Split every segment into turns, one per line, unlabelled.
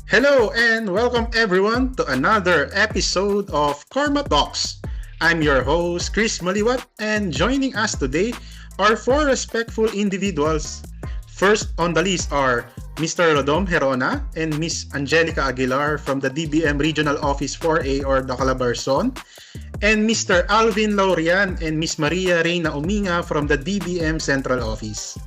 Hello and welcome everyone to another episode of Karma Talks. I'm your host, Chris Maliwat, and joining us today are four respectful individuals. First on the list are Mr. Rodom Herona and Miss Angelica Aguilar from the DBM Regional Office 4A or the Calabarzon, and Mr. Alvin Laurian and Miss Maria Reina Uminga from the DBM Central Office.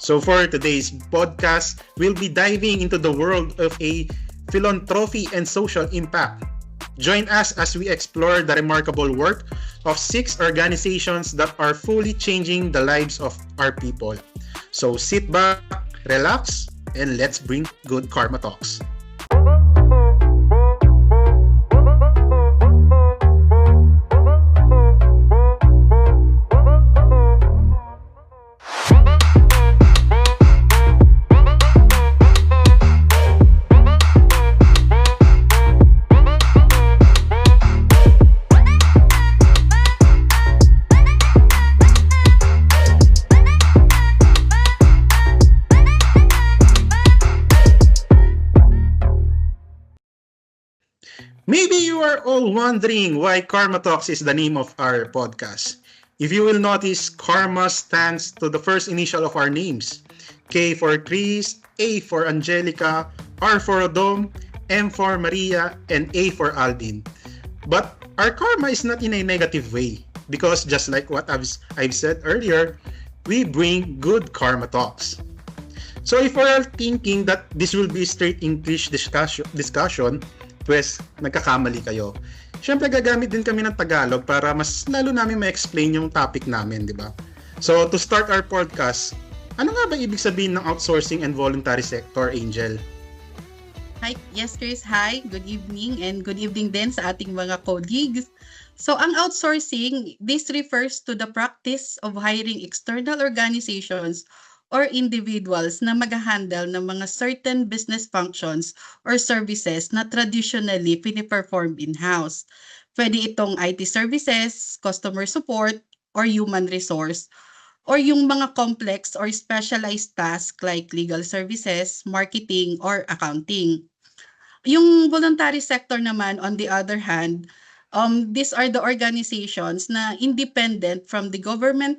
So for today's podcast, we'll be diving into the world of a philanthropy and social impact. Join us as we explore the remarkable work of six organizations that are fully changing the lives of our people. So sit back, relax, and let's bring good karma talks. Maybe you are all wondering why Karma Talks is the name of our podcast. If you will notice, Karma stands to the first initial of our names. K for Chris, A for Angelica, R for Rodom, M for Maria, and A for Aldin. But our karma is not in a negative way because just like what I've said earlier, we bring good karma talks. So if we're thinking that this will be straight English discussion, pues nagkakamali kayo. Siyempre gagamit din kami ng Tagalog para mas lalo namin ma-explain yung topic namin, di ba? So to start our podcast, ano nga ba ibig sabihin ng outsourcing and voluntary sector, Angel?
Hi, yes Chris, hi, good evening and good evening din sa ating mga colleagues. So ang outsourcing, this refers to the practice of hiring external organizations or individuals na mag-handle ng mga certain business functions or services na traditionally piniperform in-house. Pwede itong IT services, customer support, or human resource, or yung mga complex or specialized tasks like legal services, marketing, or accounting. Yung voluntary sector naman, on the other hand, these are the organizations na independent from the government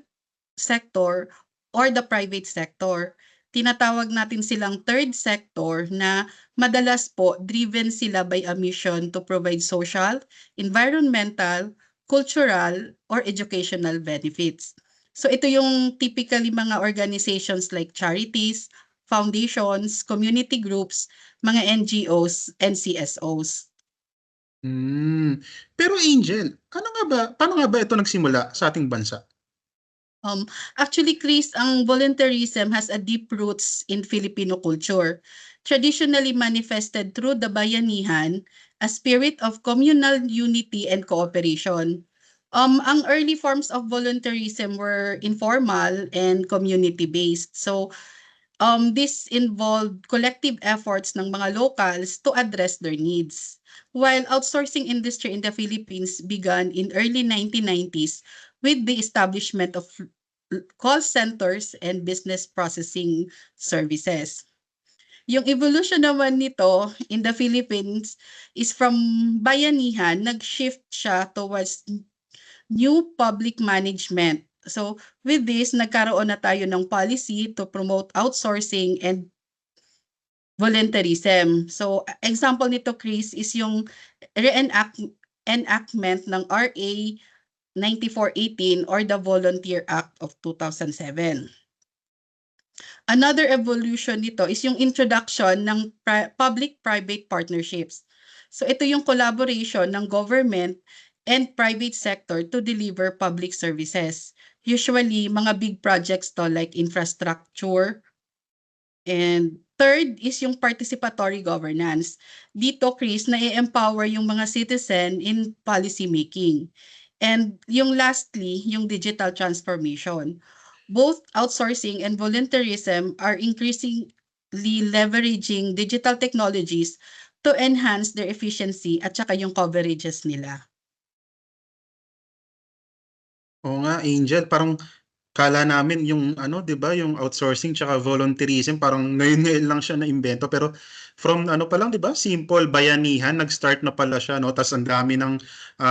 sector or the private sector. Tinatawag natin silang third sector na madalas po driven sila by a mission to provide social, environmental, cultural, or educational benefits. So ito yung typically mga organizations like charities, foundations, community groups, mga NGOs, and CSOs.
Pero Angel, paano nga ba ito nagsimula sa ating bansa?
Actually, Chris, ang volunteerism has a deep roots in Filipino culture, traditionally manifested through the bayanihan, a spirit of communal unity and cooperation. Ang early forms of volunteerism were informal and community-based. So, this involved collective efforts ng mga locals to address their needs. While outsourcing industry in the Philippines began in early 1990s with the establishment of call centers and business processing services. Yung evolution naman nito in the Philippines is from bayanihan, nag-shift siya towards new public management. So with this, nagkaroon na tayo ng policy to promote outsourcing and volunteerism. So example nito, Chris, is yung enactment ng RA 9418 or the Volunteer Act of 2007. Another evolution nito is yung introduction ng public-private partnerships. So ito yung collaboration ng government and private sector to deliver public services. Usually, mga big projects to like infrastructure. And third is yung participatory governance. Dito, Chris, na-empower yung mga citizen in policy making. And yung lastly, yung digital transformation. Both outsourcing and volunteerism are increasingly leveraging digital technologies to enhance their efficiency at saka yung coverages nila.
Oo nga, Angel, parang Kala namin yung ano, 'di ba, yung outsourcing tsaka volunteerism parang ngayon-ngayon lang siya naimbento pero from ano pa lang 'di ba, simple bayanihan nag-start na pala siya 'no. Tas ang dami ng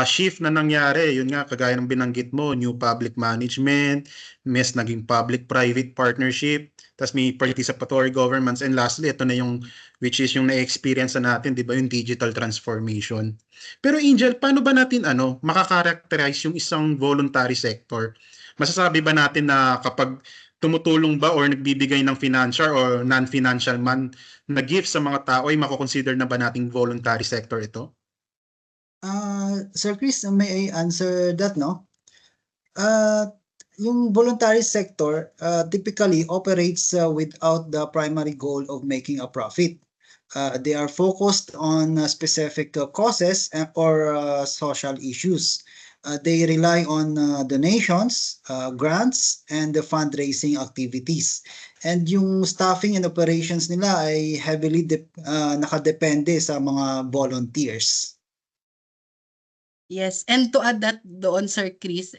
shift na nangyari. Yun nga kagaya ng binanggit mo, new public management, mas naging public-private partnership, tas may participatory governments and lastly ito na yung which is yung na-experience na natin 'di ba, yung digital transformation. Pero Angel, paano ba natin ano, makaka-characterize yung isang voluntary sector? Masasabi ba natin na kapag tumutulong ba or nagbibigay ng financial or non-financial man na gift sa mga tao ay mako-consider na ba nating voluntary sector ito?
Sir Chris, may I answer that, no? Uh, yung voluntary sector typically operates without the primary goal of making a profit. They are focused on specific causes or social issues. They rely on donations, grants, and the fundraising activities. And yung staffing and operations nila ay heavily nakadepende sa mga volunteers.
Yes, and to add that doon, Sir Chris,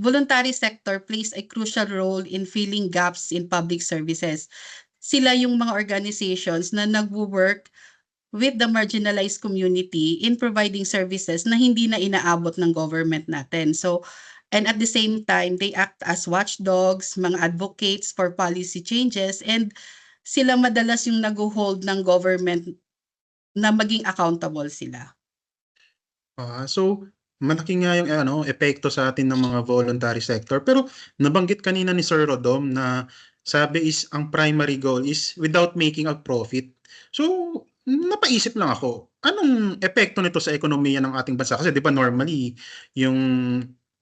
voluntary sector plays a crucial role in filling gaps in public services. Sila yung mga organizations na nagwo-work with the marginalized community in providing services na hindi na inaabot ng government natin. So, and at the same time, they act as watchdogs, mga advocates for policy changes, and sila madalas yung nag-hold ng government na maging accountable sila.
So malaki nga yung ano, epekto sa atin ng mga voluntary sector. Pero nabanggit kanina ni Sir Rodom na sabi is ang primary goal is without making a profit. So napaisip lang ako, anong epekto nito sa ekonomiya ng ating bansa? Kasi 'di ba normally yung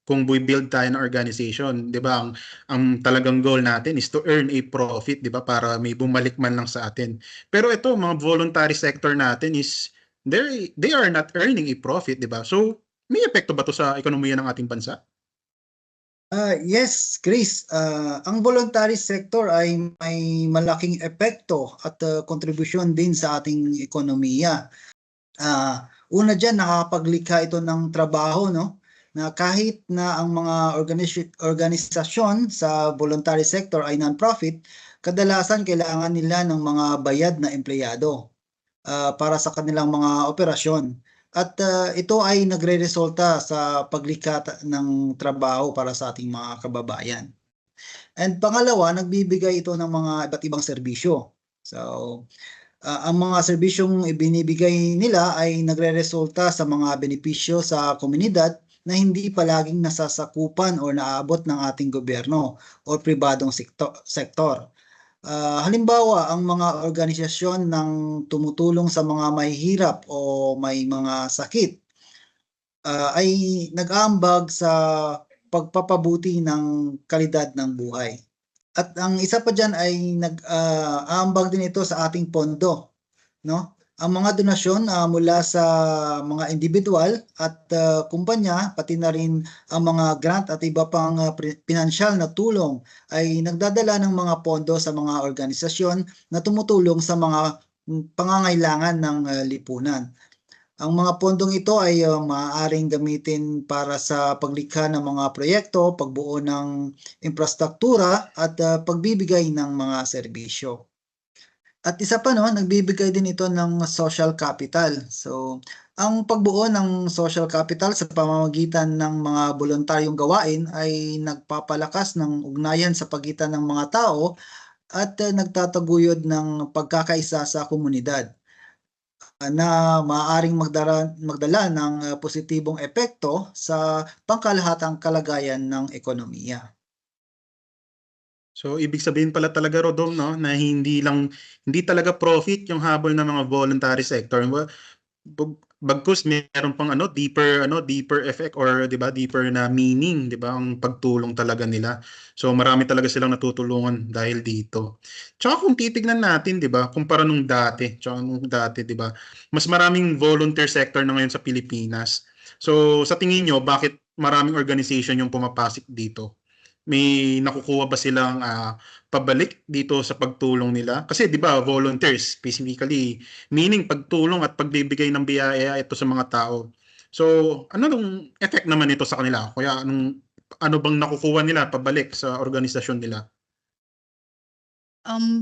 kung build tayo ng organization, 'di ba, ang talagang goal natin is to earn a profit, 'di ba, para may bumalik man lang sa atin. Pero ito, mga voluntary sector natin is they are not earning a profit, 'di ba? So, may epekto ba 'to sa ekonomiya ng ating bansa?
Yes, Chris. Ang voluntary sector ay may malaking epekto at kontribusyon din sa ating ekonomiya. Una diyan, nakakapaglikha ito ng trabaho, no? Na kahit na ang mga organisasyon sa voluntary sector ay non-profit, kadalasan kailangan nila ng mga bayad na empleyado para sa kanilang mga operasyon. At ito ay nagreresulta sa paglikha ng trabaho para sa ating mga kababayan. And pangalawa, nagbibigay ito ng mga iba't ibang serbisyo. So, ang mga serbisyong ibinibigay nila ay nagreresulta sa mga benepisyo sa komunidad na hindi palaging nasasakupan o naaabot ng ating gobyerno o pribadong sektor. Halimbawa, ang mga organisasyon ng tumutulong sa mga mahihirap o may mga sakit ay nag-aambag sa pagpapabuti ng kalidad ng buhay. At ang isa pa diyan ay nag-aambag din ito sa ating pondo, no? Ang mga donasyon mula sa mga individual at kumpanya, pati na rin ang mga grant at iba pang pinansyal na tulong ay nagdadala ng mga pondo sa mga organisasyon na tumutulong sa mga pangangailangan ng lipunan. Ang mga pondong ito ay maaaring gamitin para sa paglikha ng mga proyekto, pagbuo ng infrastruktura at pagbibigay ng mga serbisyo. At isa pa, no, nagbibigay din ito ng social capital. So, ang pagbuo ng social capital sa pamamagitan ng mga voluntaryong gawain ay nagpapalakas ng ugnayan sa pagitan ng mga tao at nagtataguyod ng pagkakaisa sa komunidad na maaaring magdala ng positibong epekto sa pangkalahatang kalagayan ng ekonomiya.
So, ibig sabihin pala talaga, Rodom, no, na hindi talaga profit yung habol ng mga voluntary sector. Bagkus meron pang deeper effect or 'di ba, deeper na meaning, 'di ba, ang pagtulong talaga nila. So marami talaga silang natutulungan dahil dito. Tsaka kung titignan natin, 'di ba, kumpara nung dati, 'di ba, mas maraming volunteer sector na ngayon sa Pilipinas. So sa tingin nyo, bakit maraming organization yung pumapasok dito? May nakukuha ba silang pabalik dito sa pagtulong nila? Kasi 'di ba, volunteers specifically meaning pagtulong at pagbibigay ng biyaya ito sa mga tao. So, ano nung effect naman nito sa kanila? Kaya anong ano bang nakukuha nila pabalik sa organisasyon nila?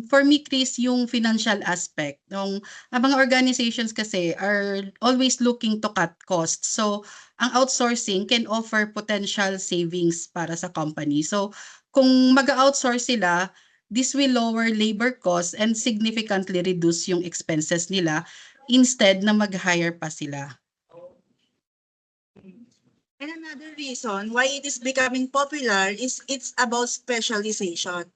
For me, Chris, yung financial aspect. Ang mga organizations kasi are always looking to cut costs. So, ang outsourcing can offer potential savings para sa company. So, kung mag-outsource sila, this will lower labor costs and significantly reduce yung expenses nila instead na mag-hire pa sila.
And another reason why it is becoming popular is it's about specialization.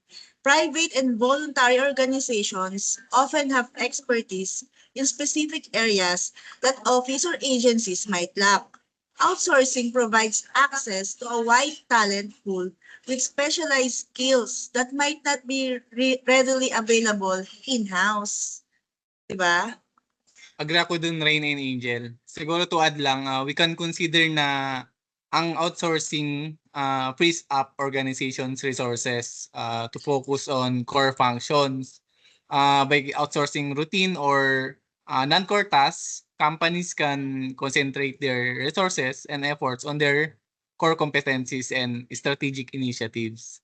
Private and voluntary organizations often have expertise in specific areas that office or agencies might lack. Outsourcing provides access to a wide talent pool with specialized skills that might not be readily available in-house. Diba?
Agree ako dun, Rain and Angel. Siguro to add lang, we can consider na ang outsourcing frees up organizations' resources to focus on core functions. By outsourcing routine or non-core tasks, companies can concentrate their resources and efforts on their core competencies and strategic initiatives.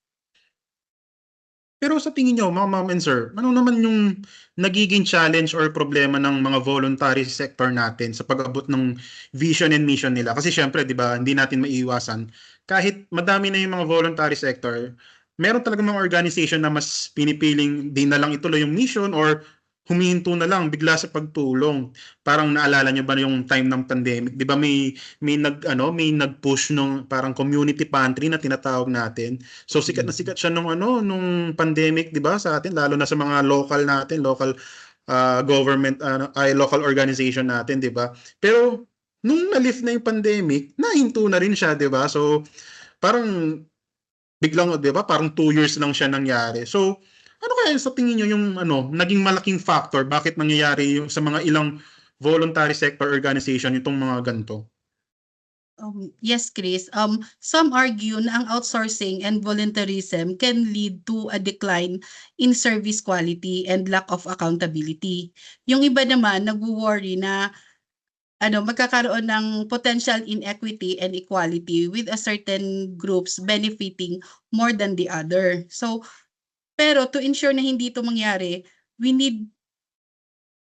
Pero sa tingin nyo, mga ma'am and sir, ano naman yung nagiging challenge or problema ng mga voluntary sector natin sa pag-abot ng vision and mission nila? Kasi syempre, di ba, hindi natin maiiwasan. Kahit madami na yung mga voluntary sector, meron talaga mga organization na mas pinipiling di na lang ituloy yung mission or humihinto na lang bigla sa pagtulong. Parang naalala nyo ba yung time ng pandemic? Di ba may nag-push nung parang community pantry na tinatawag natin. So sikat na sikat siya nung pandemic, di ba, sa atin, lalo na sa mga local natin, local government local organization natin, di ba? Pero nung na-lift na yung pandemic, nahinto na rin siya, di ba? So parang biglang, di ba, parang 2 years lang siya nangyari. So ano kaya sa tingin nyo yung naging malaking factor bakit nangyayari yung sa mga ilang voluntary sector organization itong mga ganito?
Yes, Chris. Some argue na ang outsourcing and voluntarism can lead to a decline in service quality and lack of accountability. Yung iba naman nagwo-worry na magkakaroon ng potential inequity and equality with a certain groups benefiting more than the other. Pero to ensure na hindi ito mangyari, we need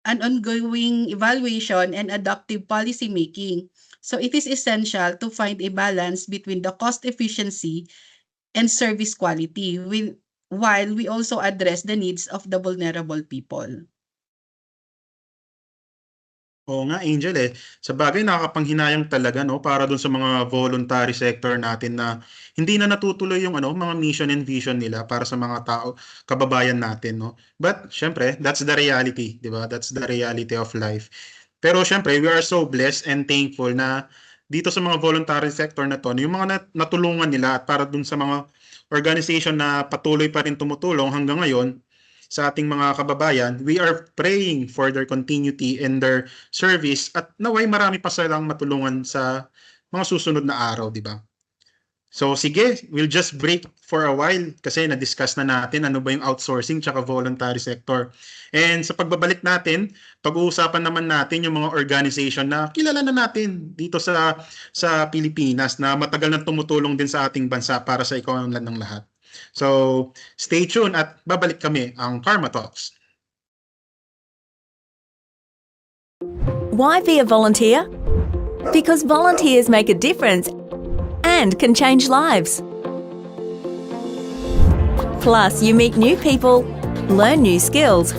an ongoing evaluation and adaptive policy making. So it is essential to find a balance between the cost efficiency and service quality while we also address the needs of the vulnerable people.
Oo nga, Angel Sa bagay, nakakapanghinayang talaga para dun sa mga voluntary sector natin na hindi na natutuloy yung mga mission and vision nila para sa mga tao, kababayan natin, no? But syempre, that's the reality, 'di ba? That's the reality of life. Pero syempre, we are so blessed and thankful na dito sa mga voluntary sector na to, yung mga natulungan nila at para dun sa mga organization na patuloy pa rin tumutulong hanggang ngayon sa ating mga kababayan, we are praying for their continuity in their service at naway marami pa silang matulungan sa mga susunod na araw, di ba? So sige, we'll just break for a while kasi na-discuss na natin ano ba yung outsourcing tsaka voluntary sector. And sa pagbabalik natin, pag-uusapan naman natin yung mga organization na kilala na natin dito sa Pilipinas na matagal na tumutulong din sa ating bansa para sa ikaunlad ng lahat. So, stay tuned at babalik kami ang Karma Talks.
Why be a volunteer? Because volunteers make a difference and can change lives. Plus, you meet new people, learn new skills,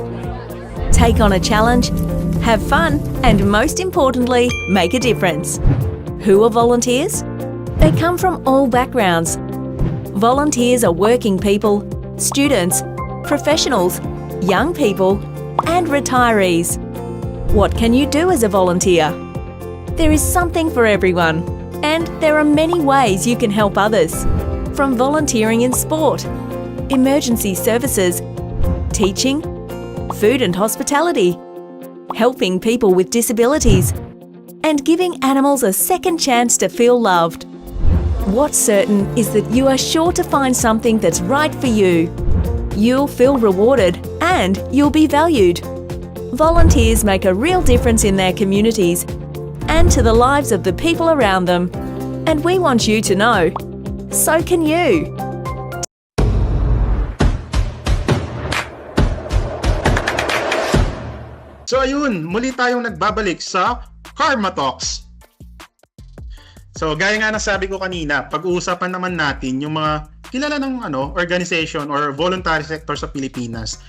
take on a challenge, have fun, and most importantly, make a difference. Who are volunteers? They come from all backgrounds. Volunteers are working people, students, professionals, young people, and retirees. What can you do as a volunteer? There is something for everyone, and there are many ways you can help others. From volunteering in sport, emergency services, teaching, food and hospitality, helping people with disabilities, and giving animals a second chance to feel loved. What's certain is that you are sure to find something that's right for you. You'll feel rewarded and you'll be valued. Volunteers make a real difference in their communities and to the lives of the people around them. And we want you to know So can you.
So ayun, muli tayong nagbabalik sa Karma Talks. So gaya nga ng sabi ko kanina, pag-uusapan naman natin yung mga kilala ng organization or voluntary sector sa Pilipinas.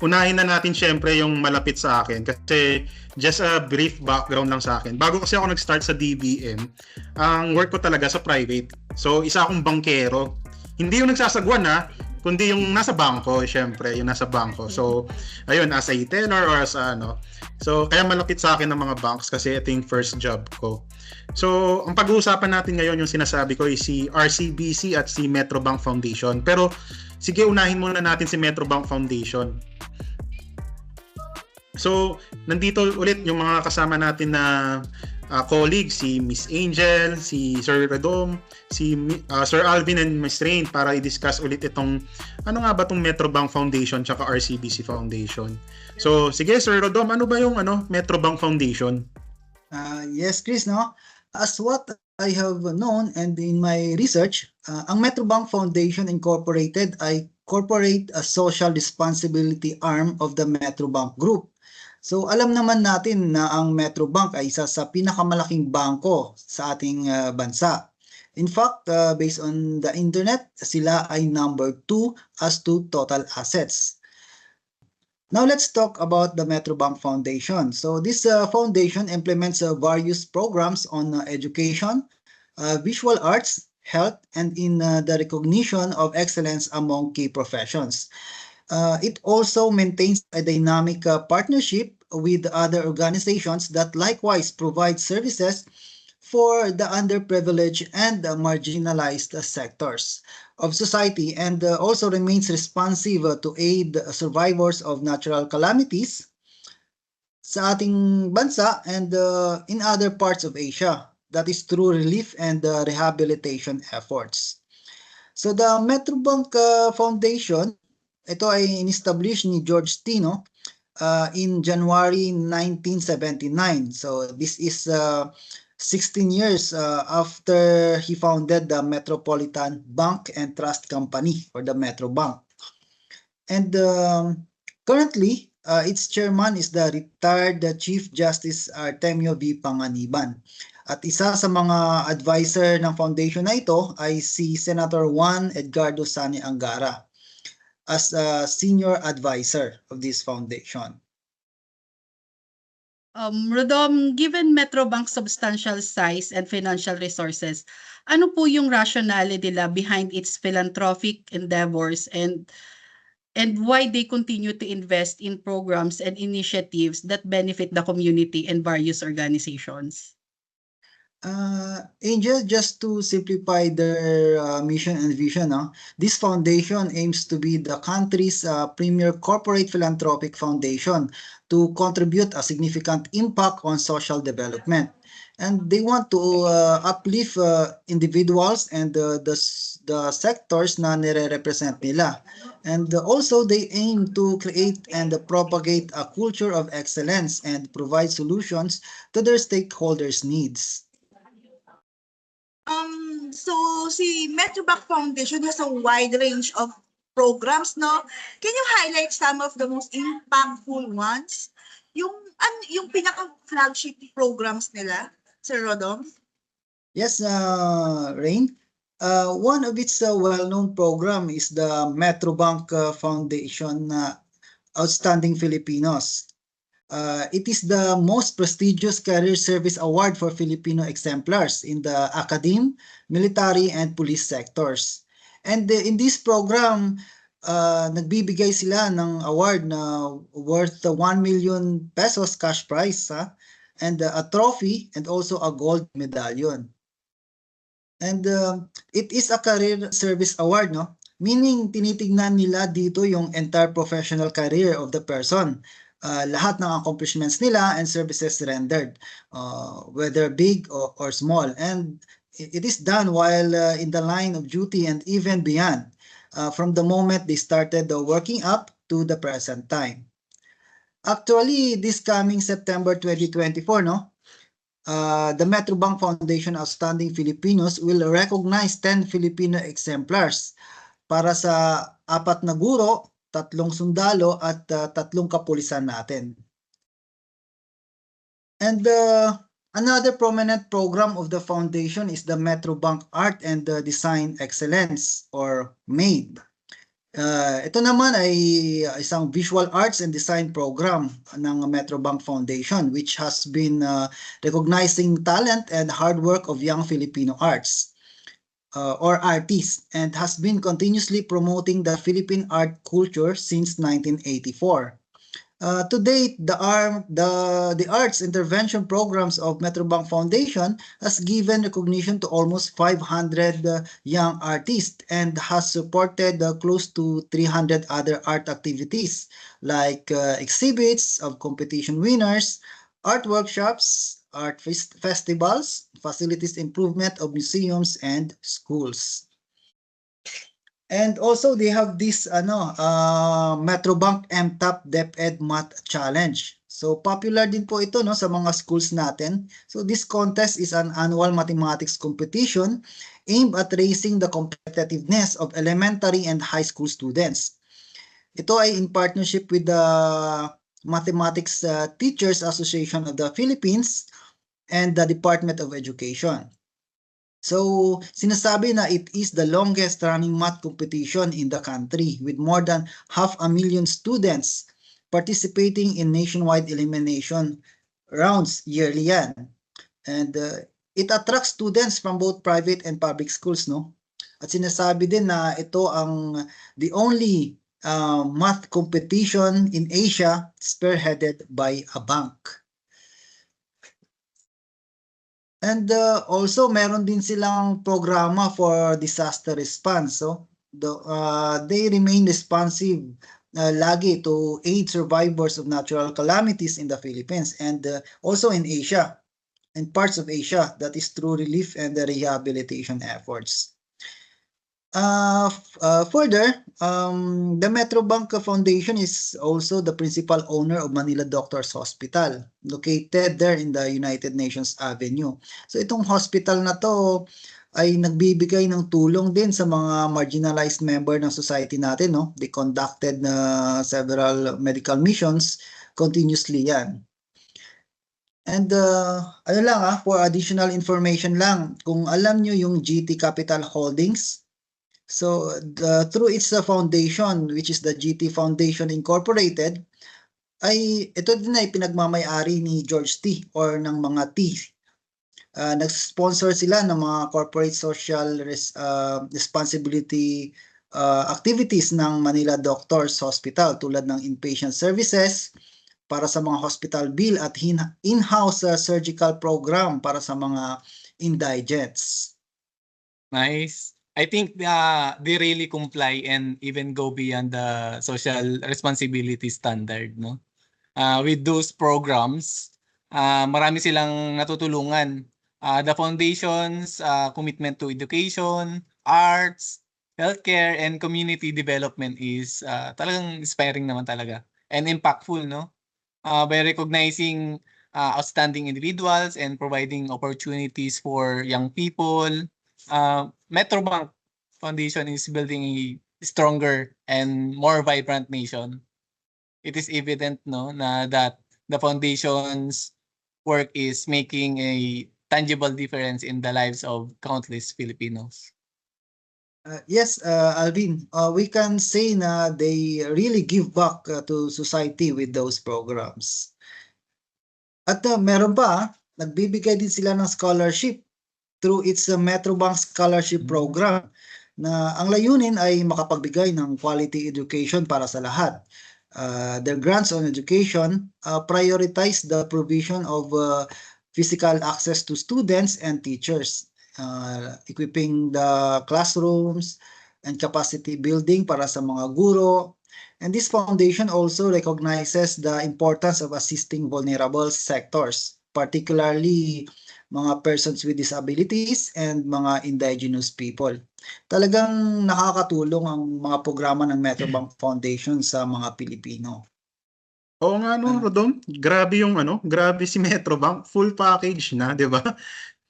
Unahin na natin syempre yung malapit sa akin kasi just a brief background lang sa akin. Bago kasi ako nag-start sa DBM, ang work ko talaga sa private. So isa akong bankero. Hindi yung nagsasagwan kundi yung nasa bangko, syempre, yung nasa bangko. So, ayun, as a teller or as So, kaya malapit sa akin ng mga banks kasi ito yung first job ko. So, ang pag-uusapan natin ngayon, yung sinasabi ko is si RCBC at si Metrobank Foundation. Pero, sige, unahin muna natin si Metrobank Foundation. So, nandito ulit yung mga kasama natin na colleagues, si Miss Angel, si Sir Redom, si Sir Alvin and Miss Rain para i-discuss ulit itong ano nga ba itong Metrobank Foundation tsaka RCBC Foundation. So, sige Sir Redom, ano ba yung Metrobank Foundation?
Yes, Chris, no? As what I have known and in my research, ang Metrobank Foundation Incorporated ay corporate social responsibility arm of the Metrobank Group. So alam naman natin na ang Metrobank ay isa sa pinakamalaking bangko sa ating bansa. In fact, based on the internet, sila ay number 2 as to total assets. Now let's talk about the Metrobank Foundation. So this foundation implements various programs on education, visual arts, health, and in the recognition of excellence among key professions. It also maintains a dynamic partnership with other organizations that likewise provide services for the underprivileged and marginalized sectors of society, and also remains responsive to aid survivors of natural calamities sa ating bansa and in other parts of Asia. That is through relief and rehabilitation efforts. So the Metrobank Foundation, ito ay in-establish ni George Tino in January 1979. So this is 16 years after he founded the Metropolitan Bank and Trust Company, or the Metrobank. And currently, its chairman is the retired Chief Justice Artemio V. Panganiban. At isa sa mga advisor ng foundation na ito ay si Senator Juan Edgardo Sani Angara as a senior advisor of this foundation.
Rodom, given Metrobank's substantial size and financial resources, ano po yung rationale nila behind its philanthropic endeavors and why they continue to invest in programs and initiatives that benefit the community and various organizations?
Angel, just to simplify their mission and vision, this foundation aims to be the country's premier corporate philanthropic foundation to contribute a significant impact on social development. And they want to uplift individuals and the sectors na nire-represent nila. And also they aim to create and propagate a culture of excellence and provide solutions to their stakeholders' needs.
So si Metrobank Foundation has a wide range of programs, no? Can you highlight some of the most impactful ones? Yung pinaka-flagship programs nila, Sir Rodom?
Yes, Rain. One of its well-known program is the Metrobank Foundation Outstanding Filipinos. It is the most prestigious career service award for Filipino exemplars in the academe, military, and police sectors. And in this program, nagbibigay sila ng award na worth 1 million pesos cash prize, and a trophy and also a gold medallion. And it is a career service award, no? Meaning tinitignan nila dito yung entire professional career of the person. Lahat ng accomplishments nila and services rendered, whether big or small. And it is done while in the line of duty and even beyond, from the moment they started working up to the present time. Actually, this coming September 2024, the Metrobank Foundation Outstanding Filipinos will recognize 10 Filipino exemplars para sa 4 na guro, 3 sundalo at 3 kapulisan natin. And another prominent program of the foundation is the Metrobank Art and Design Excellence or MADE. Ito naman ay isang visual arts and design program ng Metrobank Foundation which has been recognizing talent and hard work of young Filipino arts or artists and has been continuously promoting the Philippine art culture since 1984. To date, the arts intervention programs of Metrobank Foundation has given recognition to almost 500 young artists and has supported close to 300 other art activities like exhibits of competition winners, art workshops, art festivals, facilities improvement of museums and schools. And also they have this Metrobank MTAP DepEd Math Challenge. So popular din po ito sa mga schools natin. So this contest is an annual mathematics competition aimed at raising the competitiveness of elementary and high school students. Ito ay in partnership with the Mathematics Teachers Association of the Philippines and the Department of Education. So, sinasabi na it is the longest running math competition in the country with more than 500,000 students participating in nationwide elimination rounds yearly yan. And it attracts students from both private and public schools, no? At sinasabi din na ito ang the only math competition in Asia spearheaded by a bank. And also, meron din silang programa for disaster response. So, they remain responsive lagi to aid survivors of natural calamities in the Philippines and also in Asia, in parts of Asia, that is through relief and the rehabilitation efforts. Further, the Metrobank Foundation is also the principal owner of Manila Doctors Hospital, located there in the United Nations Avenue. So itong hospital na to ay nagbibigay ng tulong din sa mga marginalized member ng society natin, no? They conducted several medical missions continuously yan. And for additional information lang, kung alam nyo yung GT Capital Holdings, so through its foundation, which is the GT Foundation Incorporated, ay ito din ay pinagmamay-ari ni George T. or ng mga T. Nag-sponsor sila ng mga corporate social responsibility activities ng Manila Doctors Hospital tulad ng inpatient services para sa mga hospital bill at in-house surgical program para sa mga indigents.
Nice. I think they really comply and even go beyond the social responsibility standard, no? With those programs, marami silang natutulungan. The foundation's commitment to education, arts, healthcare, and community development is talagang inspiring naman talaga and impactful, no? By recognizing outstanding individuals and providing opportunities for young people, Metrobank Foundation is building a stronger and more vibrant nation. It is evident, no, na that the foundation's work is making a tangible difference in the lives of countless Filipinos.
Yes, Alvin, we can say na they really give back to society with those programs. At meron pa, nagbibigay din sila ng scholarship through its Metrobank Scholarship Program na ang layunin ay makapagbigay ng quality education para sa lahat. Their grants on education prioritize the provision of physical access to students and teachers, equipping the classrooms and capacity building para sa mga guro. And this foundation also recognizes the importance of assisting vulnerable sectors, particularly mga persons with disabilities and mga indigenous people. Talagang nakakatulong ang mga programa ng Metrobank Foundation sa mga Pilipino.
Oo nga no, Rodom. Grabe yung grabe si Metrobank, full package na, 'di ba?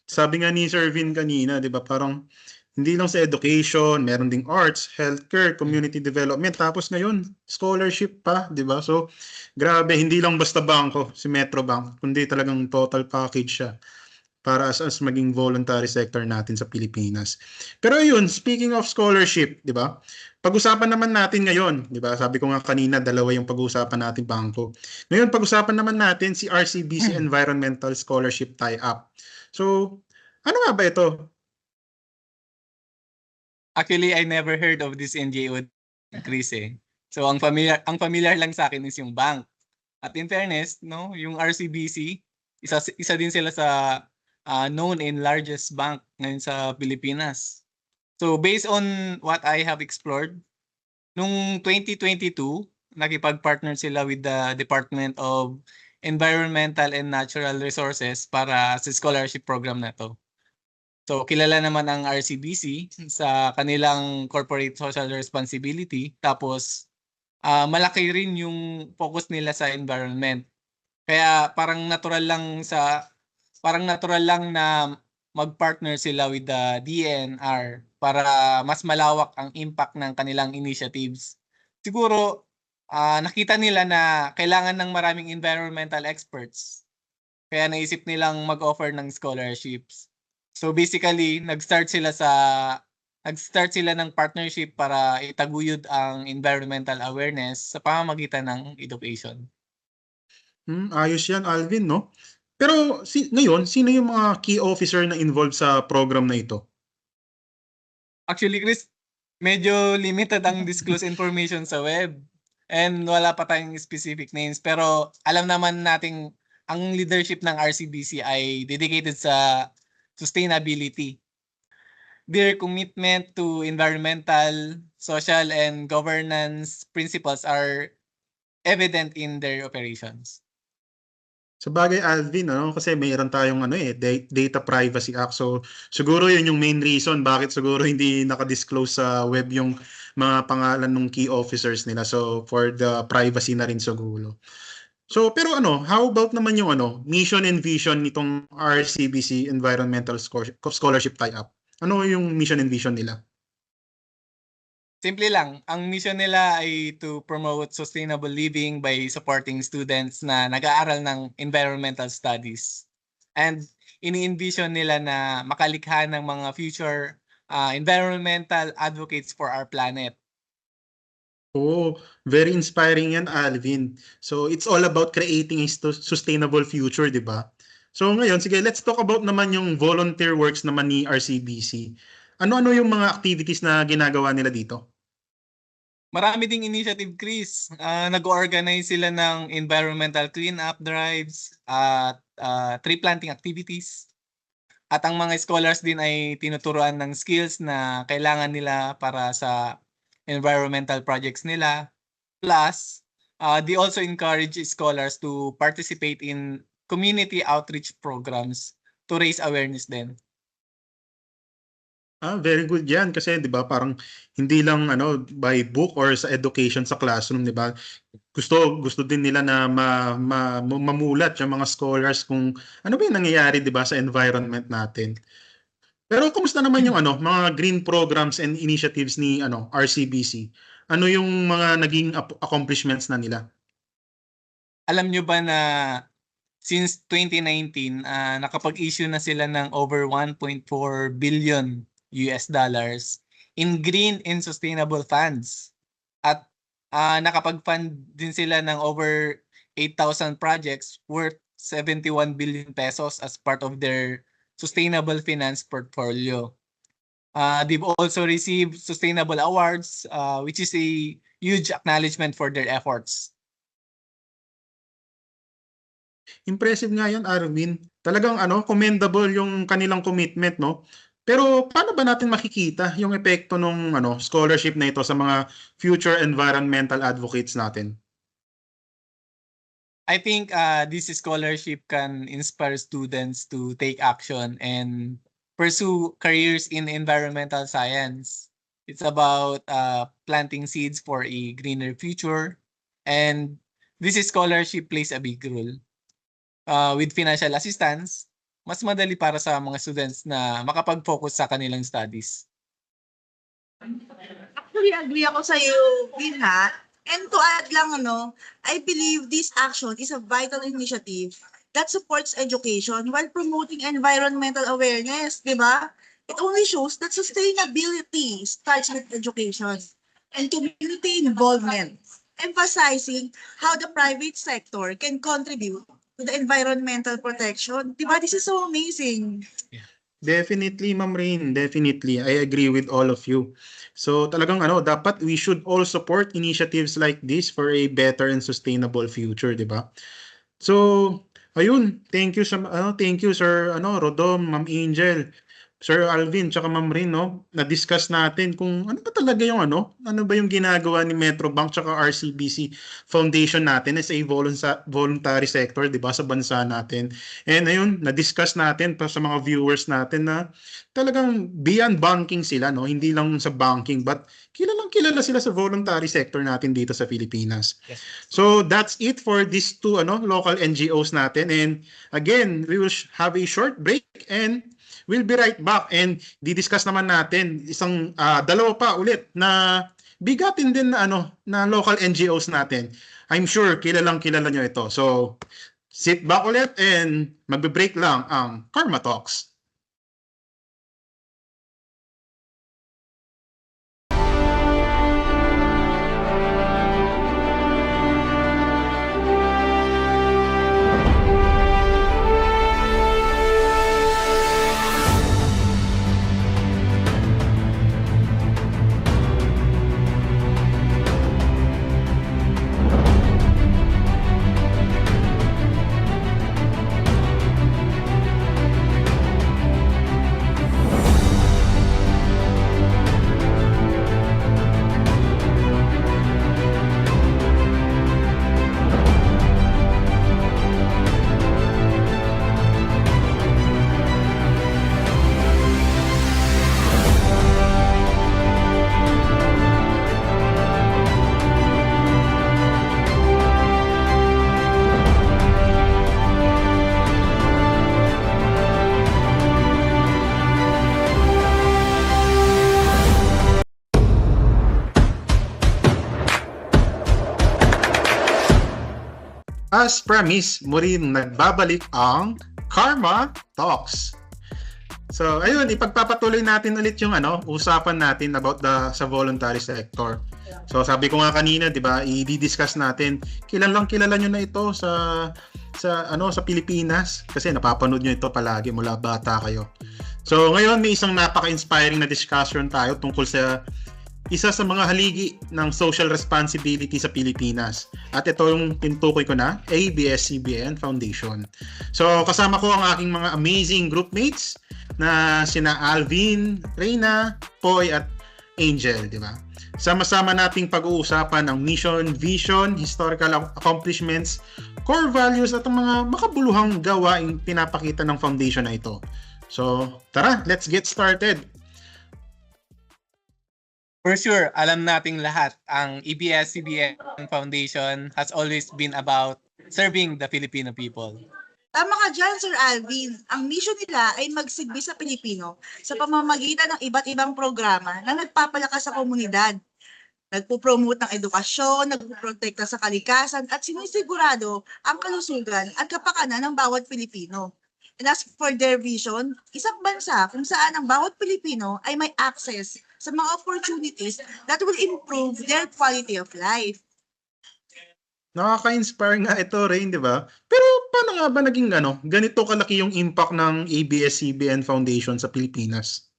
Sabi nga ni Sir Vin kanina, 'di ba? Parang hindi lang sa education, meron ding arts, healthcare, community development, tapos ngayon scholarship pa, 'di ba? So grabe, hindi lang basta bangko si Metrobank, kundi talagang total package siya para as maging voluntary sector natin sa Pilipinas. Pero yun, speaking of scholarship, 'di ba? Pag-usapan naman natin ngayon, 'di ba? Sabi ko nga kanina, dalawa yung pag-uusapan natin bangko. Ngayon, pag-usapan naman natin si RCBC Environmental Scholarship Tie-Up. So, ano nga ba ito?
Actually, I never heard of this NGO, Chris eh. So ang familiar lang sa akin is yung bank. At in fairness, no, yung RCBC, isa din sila sa known and largest bank ngayon sa Pilipinas. So based on what I have explored, nung 2022, nakipag-partner sila with the Department of Environmental and Natural Resources para sa scholarship program na to. So kilala naman ang RCBC sa kanilang corporate social responsibility, tapos malaki rin yung focus nila sa environment. Kaya parang natural lang na mag-partner sila with the DENR para mas malawak ang impact ng kanilang initiatives. Siguro nakita nila na kailangan ng maraming environmental experts. Kaya naisip nilang mag-offer ng scholarships. So basically, nag-start sila ng partnership para itaguyod ang environmental awareness sa pamamagitan ng education.
Ayos yan, Alvin, no? Pero ngayon, sino yung mga key officer na involved sa program na ito?
Actually, Chris, medyo limited ang disclosed information sa web. And wala pa tayong specific names. Pero alam naman nating ang leadership ng RCBC ay dedicated sa sustainability. Their commitment to environmental, social, and governance principles are evident in their operations.
Sa bagay, Alvin, kasi mayroon tayong Data Privacy Act. So siguro yun yung main reason bakit siguro hindi naka-disclose sa web yung mga pangalan ng key officers nila. So for the privacy na rin siguro. So pero how about naman yung mission and vision nitong RCBC Environmental Scholarship Tie-Up? Ano yung mission and vision nila?
Simple lang, ang mission nila ay to promote sustainable living by supporting students na nag-aaral ng environmental studies. And ini-envision nila na makalikha ng mga future environmental advocates for our planet.
Oh, very inspiring yan, Alvin. So it's all about creating a sustainable future, di ba? So ngayon, sige, let's talk about naman yung volunteer works naman ni RCBC. Ano-ano yung mga activities na ginagawa nila dito?
Marami ding initiative, Chris. Nag-organize sila ng environmental cleanup drives at tree planting activities. At ang mga scholars din ay tinuturuan ng skills na kailangan nila para sa environmental projects nila. Plus, they also encourage scholars to participate in community outreach programs to raise awareness din.
Very good yan kasi 'di ba parang hindi lang by book or sa education sa classroom, 'di ba? Gusto din nila na mamulat yung mga scholars kung ano ba yung nangyayari 'di ba sa environment natin. Pero kumusta naman yung mga green programs and initiatives ni RCBC? Ano yung mga naging accomplishments na nila?
Alam nyo ba na since 2019, nakapag-issue na sila ng over 1.4 billion US dollars in green and sustainable funds. At nakapag-fund din sila ng over 8,000 projects worth 71 billion pesos as part of their sustainable finance portfolio. They've also received sustainable awards, which is a huge acknowledgement for their efforts.
Impressive nga yan, Arvin. Talagang commendable yung kanilang commitment, no? Pero paano ba natin makikita yung epekto ng scholarship na ito sa mga future environmental advocates natin?
I think this scholarship can inspire students to take action and pursue careers in environmental science. It's about planting seeds for a greener future and This scholarship plays a big role. With financial assistance, mas madali para sa mga students na makapag-focus sa kanilang studies.
Actually, agree ako sa iyo, Vin, ha? And to add lang, I believe this action is a vital initiative that supports education while promoting environmental awareness, di ba? It only shows that sustainability starts with education and community involvement, emphasizing how the private sector can contribute to the environmental protection. Di ba? This is so amazing.
Definitely, Ma'am Rain. Definitely. I agree with all of you. So talagang dapat we should all support initiatives like this for a better and sustainable future, di ba? So, ayun. Thank you thank you Sir Rodom, Ma'am Angel, Sir Alvin, tsaka Ma'am Rain, na-discuss natin kung ano ba talaga yung ano ba yung ginagawa ni Metrobank tsaka RCBC Foundation natin as a voluntary sector, di ba, sa bansa natin. And ayun, na-discuss natin pa sa mga viewers natin na talagang beyond banking sila, hindi lang sa banking, but kilala sila sa voluntary sector natin dito sa Pilipinas.
Yes.
So that's it for these two local NGOs natin. And again, we will have a short break and we'll be right back and di-discuss naman natin dalawa pa ulit na bigatin din na local NGOs natin. I'm sure kilala nyo ito. So sit back ulit and magbe-break lang ang Karma Talks. As promised, muli nagbabalik ang Karma Talks. So, ayun, ipagpapatuloy natin ulit yung usapan natin about sa voluntary sector. So, sabi ko nga kanina, 'di ba, i-discuss natin. Kilala nyo na ito sa Pilipinas kasi napapanood nyo ito palagi mula bata kayo. So, ngayon may isang napaka-inspiring na discussion tayo tungkol sa isa sa mga haligi ng social responsibility sa Pilipinas. At ito yung tinutukoy ko na, ABS-CBN Foundation. So, kasama ko ang aking mga amazing groupmates na sina Alvin, Reyna, Poy, at Angel, di ba? Sama-sama nating pag-uusapan ang mission, vision, historical accomplishments, core values at ang mga makabuluhang gawaing pinapakita ng foundation na ito. So, tara, let's get started.
For sure, alam nating lahat, ang ABS-CBN Foundation has always been about serving the Filipino people.
Tama ka dyan, Sir Alvin. Ang mission nila ay magsilbi sa Pilipino sa pamamagitan ng iba't ibang programa na nagpapalakas sa komunidad. Nagpo-promote ng edukasyon, nagpo-protekta sa kalikasan at sinisigurado ang kalusugan at kapakanan ng bawat Pilipino. And as for their vision, isang bansa kung saan ang bawat Pilipino ay may access sa mga opportunities that will improve their quality of life.
Nakaka-inspire nga ito, Rain, di ba? Pero paano nga ba naging ganito kalaki yung impact ng ABS-CBN Foundation sa Pilipinas?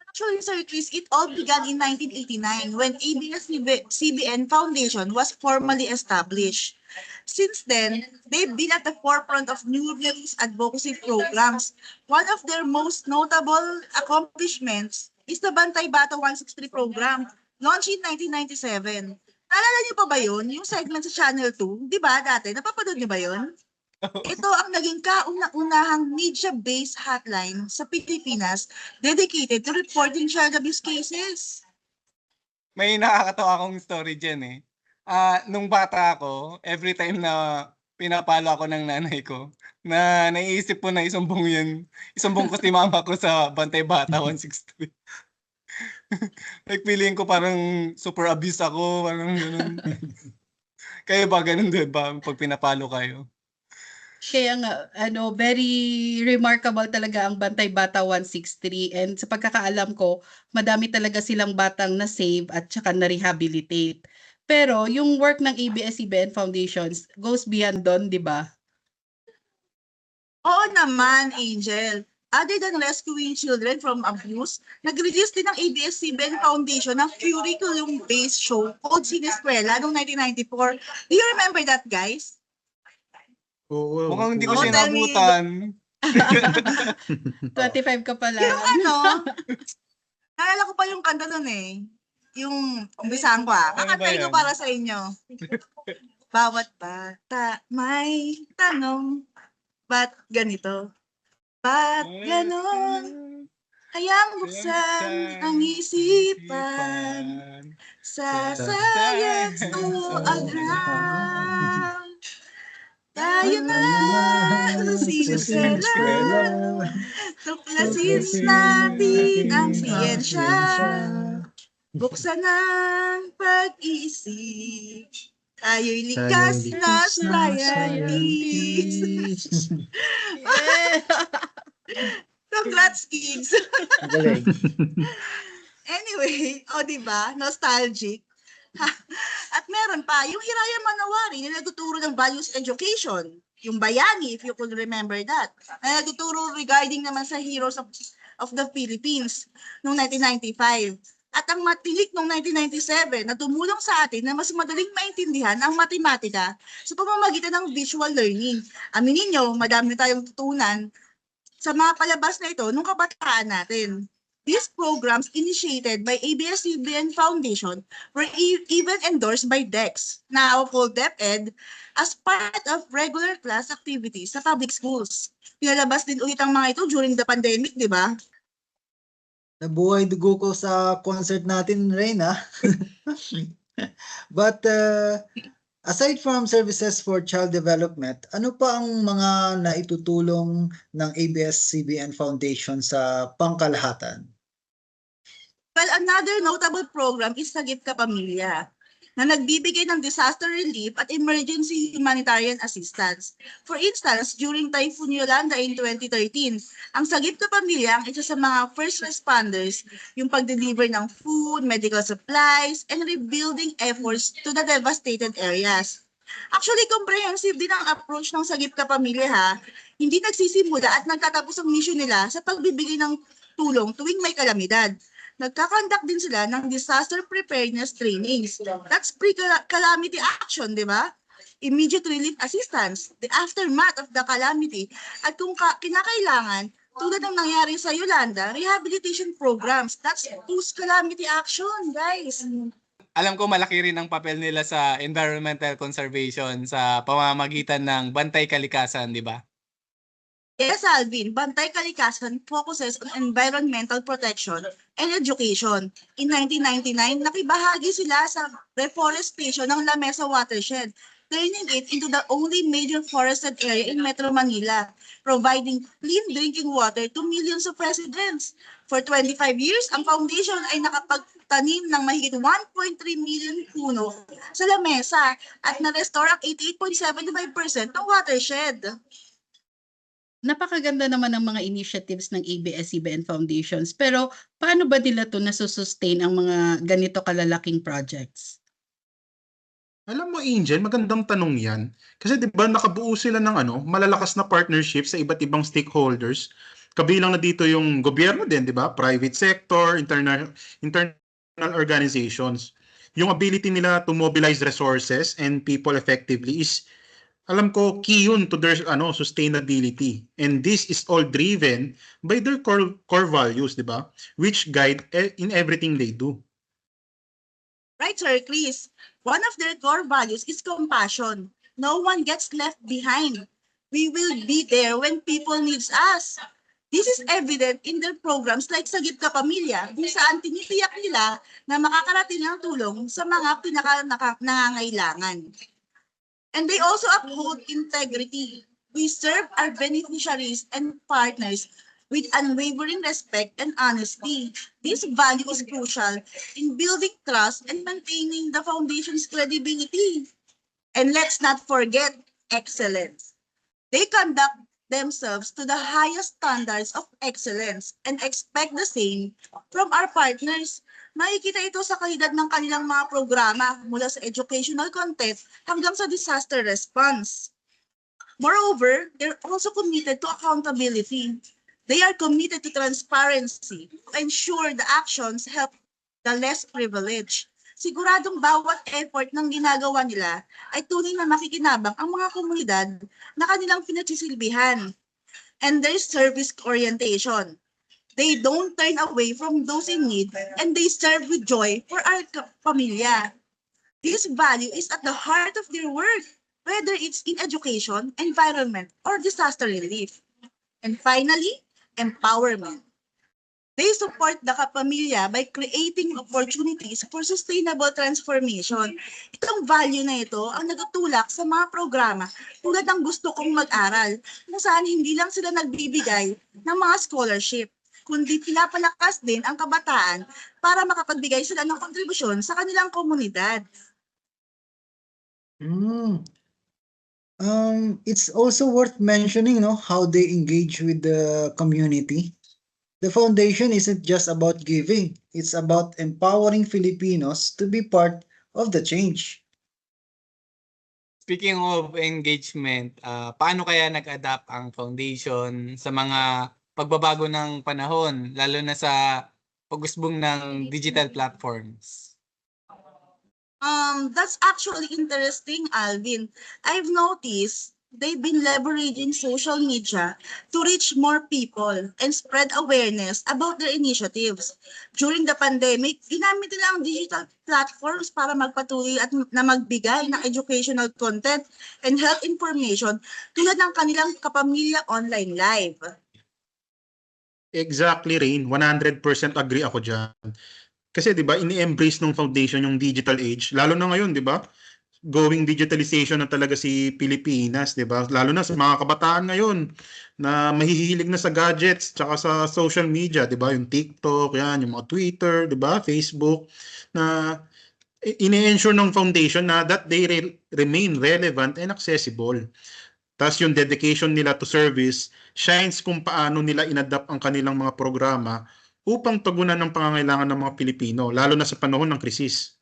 Actually, Sir Chris, it all began in 1989 when ABS-CBN Foundation was formally established. Since then, they've been at the forefront of numerous advocacy programs. One of their most notable accomplishments is the Bantay Bata 163 program, launched in 1997. Naalala niyo pa ba yun? Yung segment sa Channel 2? Di ba dati? Napapanood niyo ba yun? Ito ang naging kauna-unahang media-based hotline sa Pilipinas dedicated to reporting child abuse cases.
May nakakatawa akong story dyan eh. Nung bata ako, every time na pinapalo ako ng nanay ko, na naiisip ko na isumbong ko si mama ko sa Bantay Bata 163. Like feeling ko parang super abuse ako, parang ganun. Kayo ba ganun din ba pag pinapalo kayo?
Kaya nga, very remarkable talaga ang Bantay Bata 163 and sa pagkakaalam ko, madami talaga silang batang na-save at saka na-rehabilitate. Pero yung work ng ABS-CBN Foundations goes beyond doon, di ba?
Oo naman, Angel. Other than rescuing children from abuse, nag-release din ng ABS-CBN Foundation ng curriculum-based show called Sineskwela noong 1994. Do you remember that, guys?
Oo.
Mukhang hindi ko
Oo,
siya
tell me.
nabutan.
25 ka pala.
Yung naalala ko pa yung kanta nun eh. Yung umpisahan ko
Ano ba
Kakantahin ko
yan?
para sa inyo. Bawat bata may tanong, ba't ganito? Ba't ganon? Hayang buksan ang isipan sa science o agham. Tayo na sa sineskwela, tuklasin natin ang siyensya. Buksan ang pag-iisip, tayo'y likas na scientist. Congrats, kids!
Galing.
Anyway, diba? Nostalgic. At meron pa, yung Hiraya Manawari na nagtuturo ng values education. Yung Bayani, if you could remember that. Na nagtuturo regarding naman sa heroes of the Philippines noong 1995. At ang matilik noong 1997 na tumulong sa atin na mas madaling maintindihan ang matematika sa pamamagitan ng visual learning. Aminin nyo, madami tayong tutunan sa mga palabas na ito nung kabataan natin. These programs initiated by ABS-CBN Foundation were even endorsed by DEX, now called DepEd, as part of regular class activities sa public schools. Pinalabas din ulit ang mga ito during the pandemic, di ba?
Nabuhay dugo ko sa concert natin, Reyna. But aside from services for child development, ano pa ang mga naitutulong ng ABS-CBN Foundation sa pangkalahatan?
Well, another notable program is Sagip Ka Pamilya, na nagbibigay ng disaster relief at emergency humanitarian assistance. For instance, during Typhoon Yolanda in 2013, ang Sagip Ka Pamilya ang isa sa mga first responders, yung pag-deliver ng food, medical supplies, and rebuilding efforts to the devastated areas. Actually, comprehensive din ang approach ng Sagip Ka Pamilya Hindi nagsisimula at nagtatapos ang mission nila sa pagbibigay ng tulong tuwing may kalamidad. Nagkakandak din sila ng disaster preparedness trainings. That's pre-calamity action, di ba? Immediate relief assistance, the aftermath of the calamity, at kung kinakailangan, tulad ng nangyari sa Yolanda, rehabilitation programs. That's post-calamity action, guys.
Alam ko malaki rin ang papel nila sa environmental conservation sa pamamagitan ng Bantay Kalikasan, di ba?
Yes, Alvin, Bantay Kalikasan focuses on environmental protection and education. In 1999, nakibahagi sila sa reforestation ng Lamesa Watershed, turning it into the only major forested area in Metro Manila, providing clean drinking water to millions of residents. For 25 years, ang foundation ay nakapagtanim ng mahigit 1.3 million puno sa Lamesa at na-restore ang 88.75% ng watershed.
Napakaganda naman ng mga initiatives ng ABS-CBN Foundations. Pero paano ba nila ito nasusustain ang mga ganito kalalaking projects?
Alam mo, Angel, magandang tanong yan. Kasi 'di ba nakabuo sila ng malalakas na partnership sa iba't ibang stakeholders. Kabilang na dito yung gobyerno din, 'di ba? Private sector, internal organizations. Yung ability nila to mobilize resources and people effectively is, alam ko, key yun to their sustainability. And this is all driven by their core values, 'di ba? Which guide in everything they do.
Right, Sir Chris. One of their core values is compassion. No one gets left behind. We will be there when people needs us. This is evident in their programs like Sagip Ka Pamilya, kung saan tinitiyak nila na makakarating ang tulong sa mga nangangailangan. And they also uphold integrity. We serve our beneficiaries and partners with unwavering respect and honesty. This value is crucial in building trust and maintaining the foundation's credibility. And let's not forget excellence. They conduct themselves to the highest standards of excellence and expect the same from our partners. Makikita ito sa kalidad ng kanilang mga programa mula sa educational content hanggang sa disaster response. Moreover, they're also committed to accountability. They are committed to transparency to ensure the actions help the less privileged. Siguradong bawat effort ng ginagawa nila ay tunay na makikinabang ang mga komunidad na kanilang pinagsisilbihan. And their service orientation. They don't turn away from those in need and they serve with joy for our pamilya. This value is at the heart of their work, whether it's in education, environment, or disaster relief. And finally, empowerment. They support the kapamilya by creating opportunities for sustainable transformation. Itong value na ito ang nagtutulak sa mga programa tulad ng Gusto Kong Mag-aral, kung saan hindi lang sila nagbibigay ng mga scholarship, kundi pinapalakas din ang kabataan para makapagbigay sila ng kontribusyon sa kanilang komunidad.
It's also worth mentioning, how they engage with the community. The foundation isn't just about giving, it's about empowering Filipinos to be part of the change.
Speaking of engagement, paano kaya nag-adapt ang foundation sa mga pagbabago ng panahon, lalo na sa pag-usbong ng digital platforms?
That's actually interesting, Alvin. I've noticed they've been leveraging social media to reach more people and spread awareness about their initiatives. During the pandemic, ginamit nila ang digital platforms para magpatuloy at na magbigay ng educational content and health information tulad ng kanilang Kapamilya Online Live.
Exactly, Rain. 100% agree ako dyan. Kasi 'di ba, ini-embrace ng foundation yung digital age, lalo na ngayon, 'di ba? Going digitalization na talaga si Pilipinas, 'di ba? Lalo na sa mga kabataan ngayon na mahihilig na sa gadgets tsaka sa social media, 'di ba? Yung TikTok, yan, yung mga Twitter, 'di ba? Facebook na ini-ensure ng foundation na that they remain relevant and accessible. Tapos yung dedication nila to service shines kung paano nila inadapt ang kanilang mga programa upang tugunan ng pangangailangan ng mga Pilipino, lalo na sa panahon ng krisis.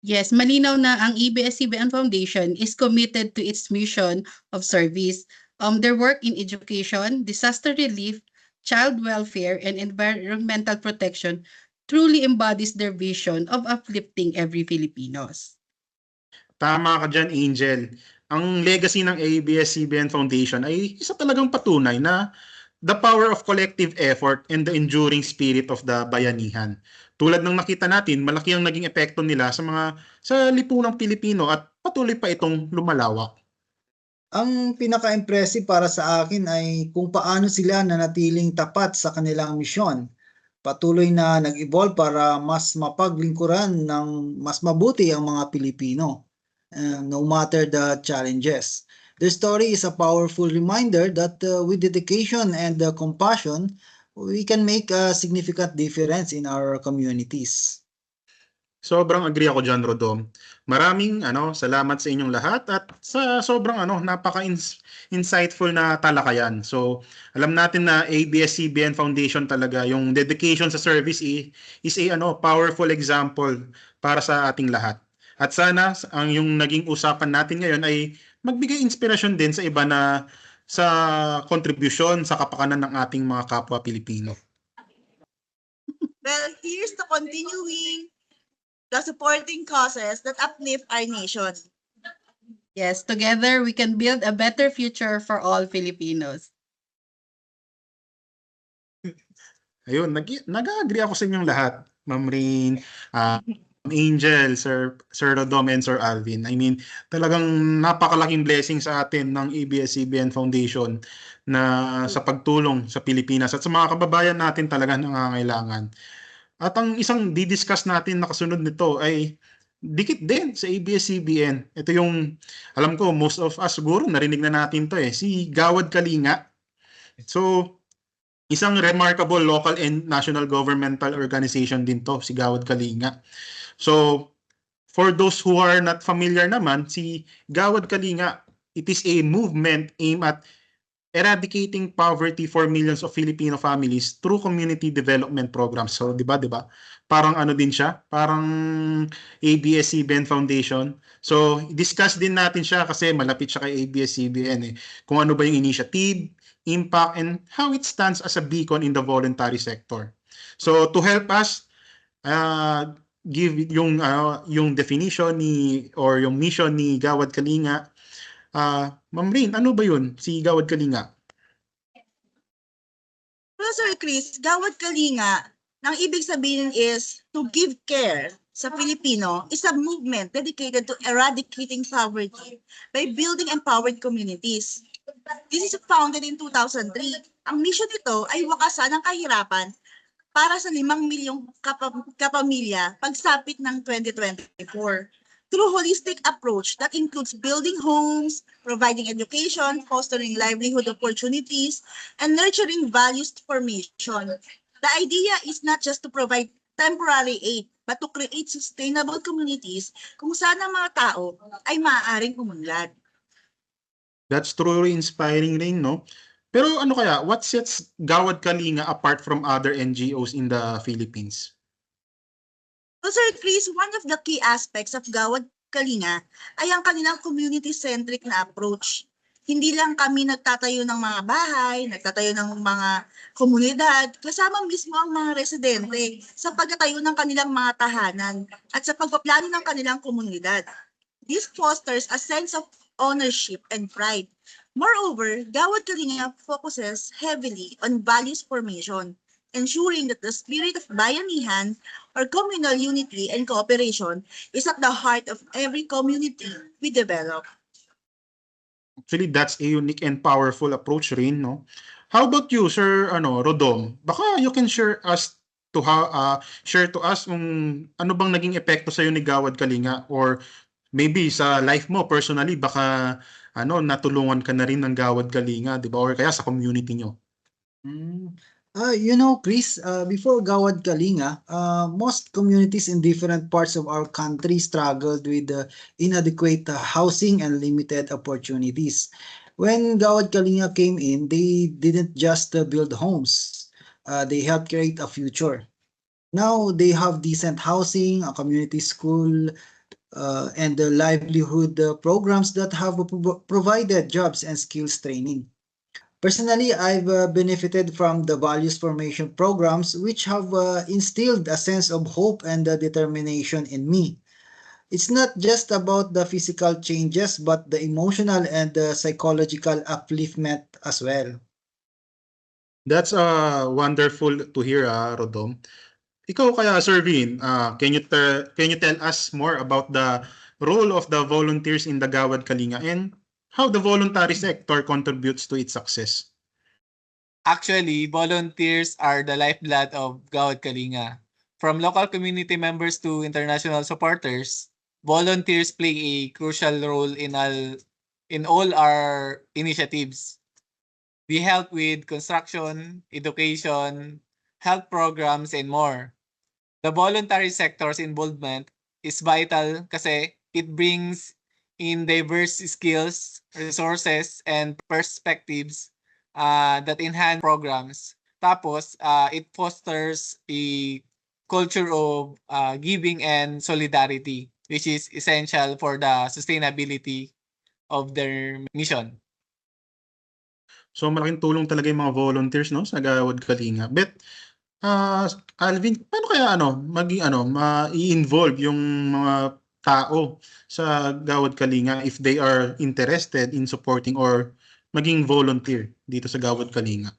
Yes, malinaw na ang ABS-CBN Foundation is committed to its mission of service. Their work in education, disaster relief, child welfare, and environmental protection truly embodies their vision of uplifting every Filipinos.
Tama ka dyan, Angel. Ang legacy ng ABS-CBN Foundation ay isa talagang patunay na the power of collective effort and the enduring spirit of the bayanihan. Tulad ng nakita natin, malaki ang naging epekto nila sa lipunang Pilipino at patuloy pa itong lumalawak.
Ang pinaka-impressive para sa akin ay kung paano sila nanatiling tapat sa kanilang misyon. Patuloy na nag-evolve para mas mapaglingkuran ng mas mabuti ang mga Pilipino, no matter the challenges. The story is a powerful reminder that with dedication and compassion, we can make a significant difference in our communities.
Sobrang agree ako dyan, Rodom. Maraming salamat sa inyong lahat at sa sobrang napaka-insightful na talakayan. So, alam natin na ABS-CBN Foundation talaga, yung dedication sa service is a powerful example para sa ating lahat. At sana ang yung naging usapan natin ngayon ay magbigay inspirasyon din sa iba na sa kontribusyon sa kapakanan ng ating mga kapwa Pilipino.
Well, here's to continuing the supporting causes that uplift our nation.
Yes, together we can build a better future for all Filipinos.
Ayun, nag-agree ako sa inyong lahat, Ma'am Rain, Angel, Sir Rodom, and Sir Alvin. I mean, talagang napakalaking blessing sa atin ng ABS-CBN Foundation na sa pagtulong sa Pilipinas at sa mga kababayan natin talaga nangangailangan. At ang isang didiscuss natin na kasunod nito ay dikit din sa ABS-CBN. Ito yung, alam ko, most of us siguro narinig na natin to si Gawad Kalinga. So, isang remarkable local and national governmental organization din to, si Gawad Kalinga. So, for those who are not familiar naman, si Gawad Kalinga, it is a movement aimed at eradicating poverty for millions of Filipino families through community development programs. So, di ba? Parang ano din siya, parang ABS-CBN Foundation. So, discuss din natin siya kasi malapit siya kay ABS-CBN kung ano ba yung initiative, impact, and how it stands as a beacon in the voluntary sector. So, to help us give yung definition or yung mission ni Gawad Kalinga, Ma'am Rain, ano ba yun si Gawad Kalinga?
Well, Sir Chris, Gawad Kalinga, nang ibig sabihin is to give care sa Filipino is a movement dedicated to eradicating poverty by building empowered communities. This is founded in 2003. Ang mission nito ay wakasan ang kahirapan para sa 5 milyong kapamilya pagsapit ng 2024 through holistic approach that includes building homes, providing education, fostering livelihood opportunities, and nurturing values formation. The idea is not just to provide temporary aid, but to create sustainable communities kung saan ang mga tao ay maaaring umunlad.
That's truly inspiring rin, no? Pero ano kaya, what sets Gawad Kalinga apart from other NGOs in the Philippines?
So Sir Chris, one of the key aspects of Gawad Kalinga ay ang kanilang community-centric na approach. Hindi lang kami nagtatayo ng mga bahay, nagtatayo ng mga komunidad, kasama mismo ang mga residente sa pagtatayo ng kanilang mga tahanan at sa pagpaplano ng kanilang komunidad. This fosters a sense of ownership and pride. Moreover, Gawad Kalinga focuses heavily on values formation, ensuring that the spirit of bayanihan or communal unity and cooperation is at the heart of every community we develop.
Actually, that's a unique and powerful approach rin, no? How about you, Sir Rodom? Baka you can share to us kung ano bang naging epekto sa ni Gawad Kalinga, or maybe sa life mo personally baka natulungan ka na rin ng Gawad Kalinga, di ba? Or kaya sa community nyo.
Chris, before Gawad Kalinga, most communities in different parts of our country struggled with inadequate housing and limited opportunities. When Gawad Kalinga came in, they didn't just build homes. They helped create a future. Now they have decent housing, a community school, and the livelihood programs that have provided jobs and skills training. Personally, I've benefited from the values formation programs, which have instilled a sense of hope and determination in me. It's not just about the physical changes, but the emotional and psychological upliftment as well.
That's wonderful to hear, Rodom. Ikaw kaya, Sir Vin, can you tell us more about the role of the volunteers in the Gawad Kalinga and how the voluntary sector contributes to its success?
Actually, volunteers are the lifeblood of Gawad Kalinga. From local community members to international supporters, volunteers play a crucial role in all our initiatives. We help with construction, education, health programs, and more. The voluntary sector's involvement is vital kasi it brings in diverse skills, resources, and perspectives that enhance programs. Tapos, it fosters a culture of giving and solidarity, which is essential for the sustainability of their mission.
So malaking tulong talaga yung mga volunteers, no, sa Gawad Kalinga. But Alvin, paano kaya ma-i-involve yung mga tao sa Gawad Kalinga if they are interested in supporting or maging volunteer dito sa Gawad Kalinga?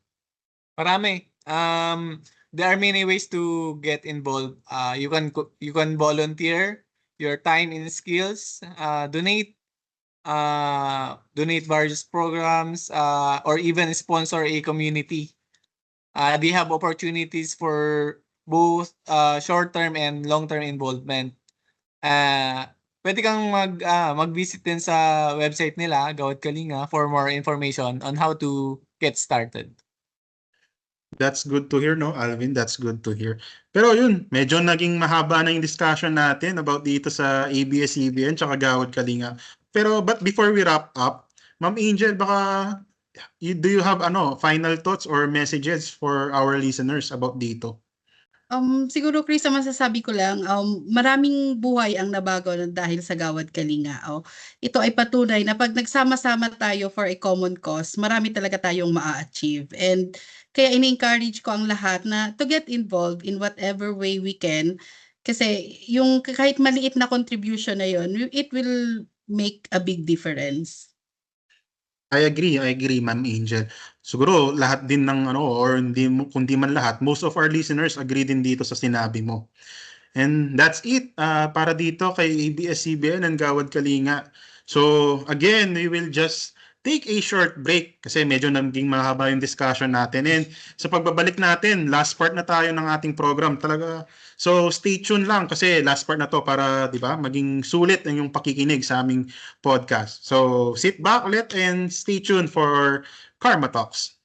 Marami. There are many ways to get involved. You can volunteer your time and skills, donate various programs, or even sponsor a community. They have opportunities for both short-term and long-term involvement. Pwede kang mag-visit din sa website nila, Gawad Kalinga, for more information on how to get started.
That's good to hear, no, Alvin? That's good to hear. Pero yun, medyo naging mahaba na yung discussion natin about dito sa ABS-CBN tsaka Gawad Kalinga. Pero but before we wrap up, Ma'am Angel, baka do you have final thoughts or messages for our listeners about dito?
Siguro Chris, ang masasabi ko lang, maraming buhay ang nabago dahil sa Gawad Kalinga. Ito ay patunay na pag nagsama-sama tayo for a common cause, marami talaga tayong maa-achieve. And kaya ini-encourage ko ang lahat na to get involved in whatever way we can. Kasi yung kahit maliit na contribution na yon, it will make a big difference.
I agree, Ma'am Angel. Siguro lahat din ng or kundi man lahat, most of our listeners agree din dito sa sinabi mo. And that's it para dito kay ABS-CBN and Gawad Kalinga. So again, we will just take a short break kasi medyo naging mahaba yung discussion natin. And sa pagbabalik natin, last part na tayo ng ating program talaga. So stay tuned lang kasi last part na to para, di ba, maging sulit ang yung pakikinig sa aming podcast. So sit back ulit and stay tuned for Karma Talks.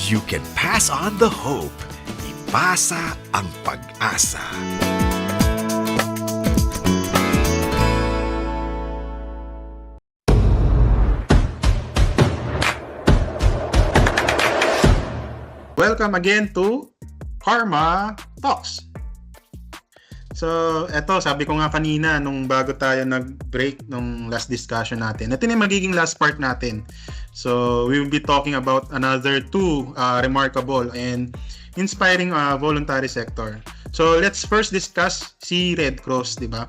You can pass on the hope. Ipasa ang pag-asa.
Welcome again to Karma Talks. So, eto, sabi ko nga kanina nung bago tayo nag-break nung last discussion natin. Ito na yung magiging last part natin. So, we will be talking about another two remarkable and inspiring voluntary sector. So, let's first discuss si Red Cross, di ba?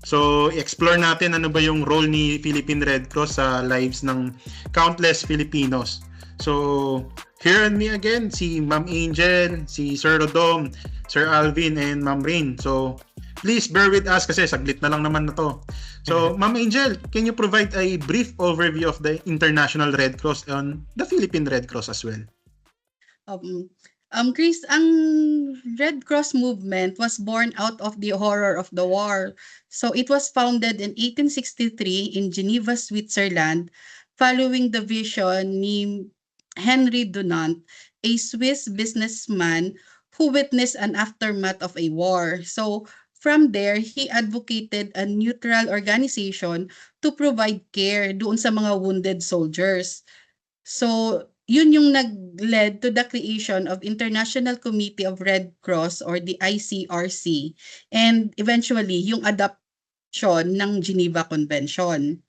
So, explore natin ano ba yung role ni Philippine Red Cross sa lives ng countless Filipinos. So, here and me again, si Ma'am Angel, si Sir Rodom, Sir Alvin, and Ma'am Rain. So, please bear with us kasi saglit na lang naman na to. So, Ma'am Angel, can you provide a brief overview of the International Red Cross and the Philippine Red Cross as well?
Chris, ang Red Cross movement was born out of the horror of the war. So, it was founded in 1863 in Geneva, Switzerland, following the vision ni Henry Dunant, a Swiss businessman who witnessed an aftermath of a war. So, from there, he advocated a neutral organization to provide care doon sa mga wounded soldiers. So, yun yung nag-led to the creation of International Committee of Red Cross or the ICRC and eventually yung adoption ng Geneva Convention.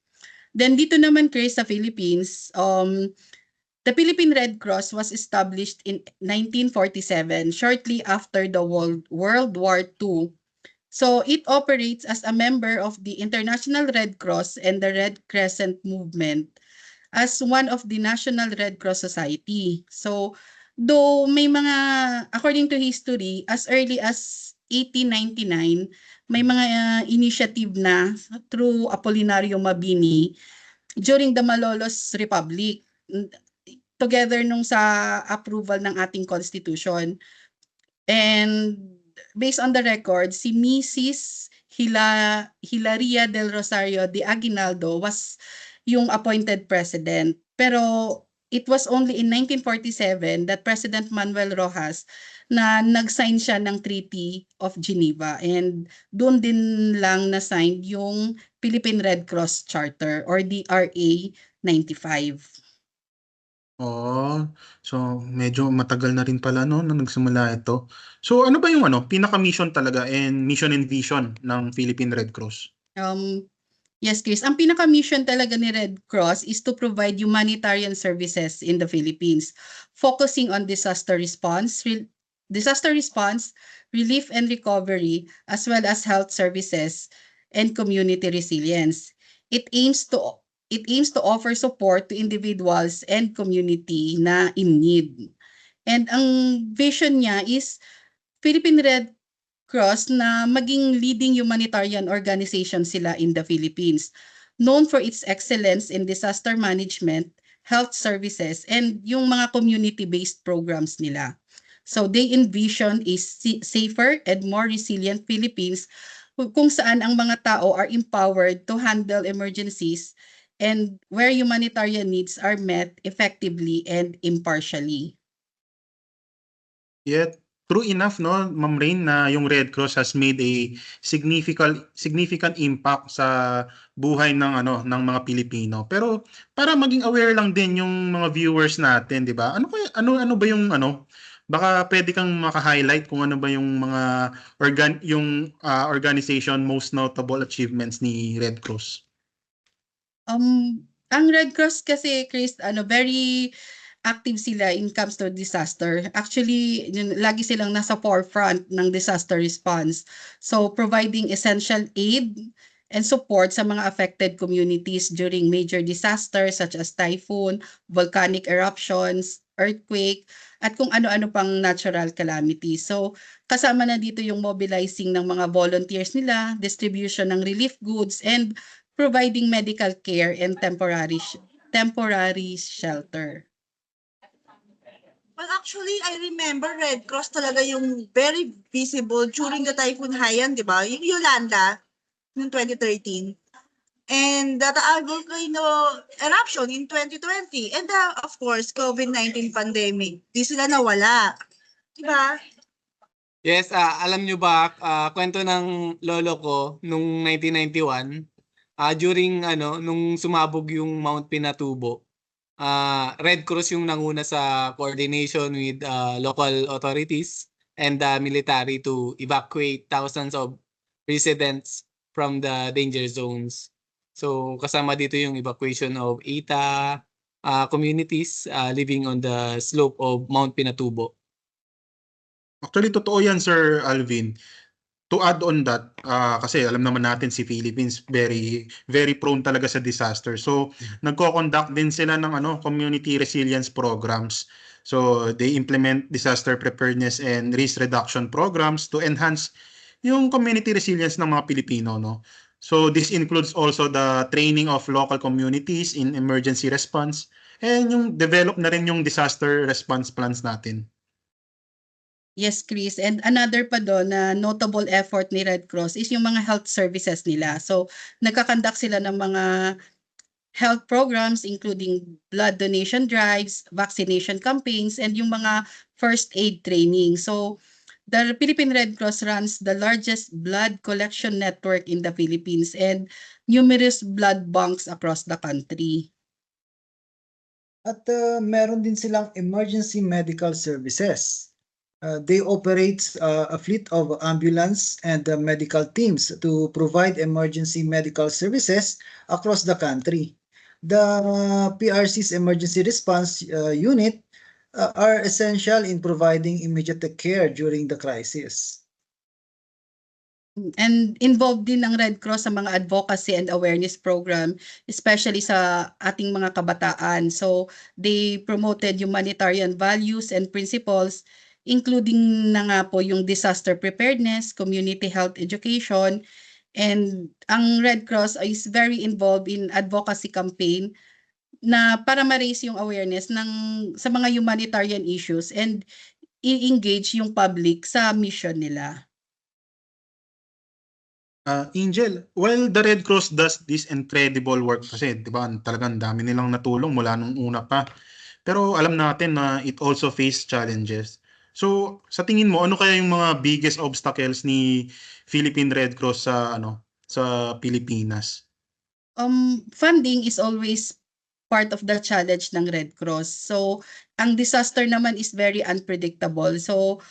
Then dito naman, Chris, sa Philippines, the Philippine Red Cross was established in 1947, shortly after the World War II. So it operates as a member of the International Red Cross and the Red Crescent movement as one of the National Red Cross Society. So Though may mga, according to history, as early as 1899, may mga initiative na through Apolinario Mabini during the Malolos Republic, together nung sa approval ng ating constitution. And based on the record, si Mrs. Hilaria del Rosario de Aguinaldo was yung appointed president. Pero it was only in 1947 that President Manuel Rojas na nag-sign siya ng Treaty of Geneva, and doon din lang na-sign yung Philippine Red Cross Charter or DRA 95.
Oh, so medyo matagal na rin pala no nung nagsimula ito. So ano ba yung pinaka-mission talaga and mission and vision ng Philippine Red Cross?
Yes, Chris. Ang pinaka-mission talaga ni Red Cross is to provide humanitarian services in the Philippines, focusing on disaster response, relief and recovery, as well as health services and community resilience. It aims to offer support to individuals and community na in need. And ang vision niya is Philippine Red Cross na maging leading humanitarian organization sila in the Philippines, known for its excellence in disaster management, health services, and yung mga community-based programs nila. So they envision a safer and more resilient Philippines kung saan ang mga tao are empowered to handle emergencies and where humanitarian needs are met effectively and impartially.
Yet, true enough, no, Ma'am Rain, na yung Red Cross has made a significant impact sa buhay ng ng mga Pilipino. Pero para maging aware lang din yung mga viewers natin, 'di ba? Ano ba yung baka pwede kang maka-highlight kung ano ba yung mga organization most notable achievements ni Red Cross?
Ang Red Cross kasi, Chris, very active sila in comes to disaster. Actually, lagi silang nasa forefront ng disaster response. So, providing essential aid and support sa mga affected communities during major disasters such as typhoon, volcanic eruptions, earthquake, at kung ano-ano pang natural calamities. So, kasama na dito yung mobilizing ng mga volunteers nila, distribution ng relief goods, and providing medical care and temporary shelter.
Well, actually, I remember Red Cross talaga yung very visible during the Typhoon Haiyan, di ba? Yung Yolanda, noong 2013. And the Taal volcano eruption in 2020. And of course, COVID-19 pandemic. Di sila nawala. Di ba?
Yes, alam nyo ba, kwento ng lolo ko nung 1991, during nung sumabog yung Mount Pinatubo, Red Cross yung nanguna sa coordination with local authorities and the military to evacuate thousands of residents from the danger zones. So kasama dito yung evacuation of 8 communities living on the slope of Mount Pinatubo.
Actually, totoo yan, Sir Alvin. To add on that, kasi alam naman natin si Philippines very very prone talaga sa disaster. So, nagko-conduct din sila ng community resilience programs. So, they implement disaster preparedness and risk reduction programs to enhance yung community resilience ng mga Pilipino, no. So, this includes also the training of local communities in emergency response and yung develop na rin yung disaster response plans natin.
Yes, Chris. And another pa doon na notable effort ni Red Cross is yung mga health services nila. So, nagkakandak sila ng mga health programs including blood donation drives, vaccination campaigns, and yung mga first aid training. So, the Philippine Red Cross runs the largest blood collection network in the Philippines and numerous blood banks across the country.
At meron din silang emergency medical services. They operate a fleet of ambulance and medical teams to provide emergency medical services across the country. The PRC's emergency response unit are essential in providing immediate care during the crisis.
And involved din ng Red Cross sa mga advocacy and awareness program, especially sa ating mga kabataan. So they promoted humanitarian values and principles, including na nga po yung disaster preparedness, community health education, and ang Red Cross is very involved in advocacy campaign na para ma-raise yung awareness sa mga humanitarian issues and i-engage yung public sa mission nila.
Angel, while the Red Cross does this incredible work kasi, di ba, talagang dami nilang natulong mula nung una pa. Pero alam natin na it also face challenges. So, sa tingin mo, ano kaya yung mga biggest obstacles ni Philippine Red Cross sa Pilipinas?
Funding is always part of the challenge ng Red Cross. So, ang disaster naman is very unpredictable. So,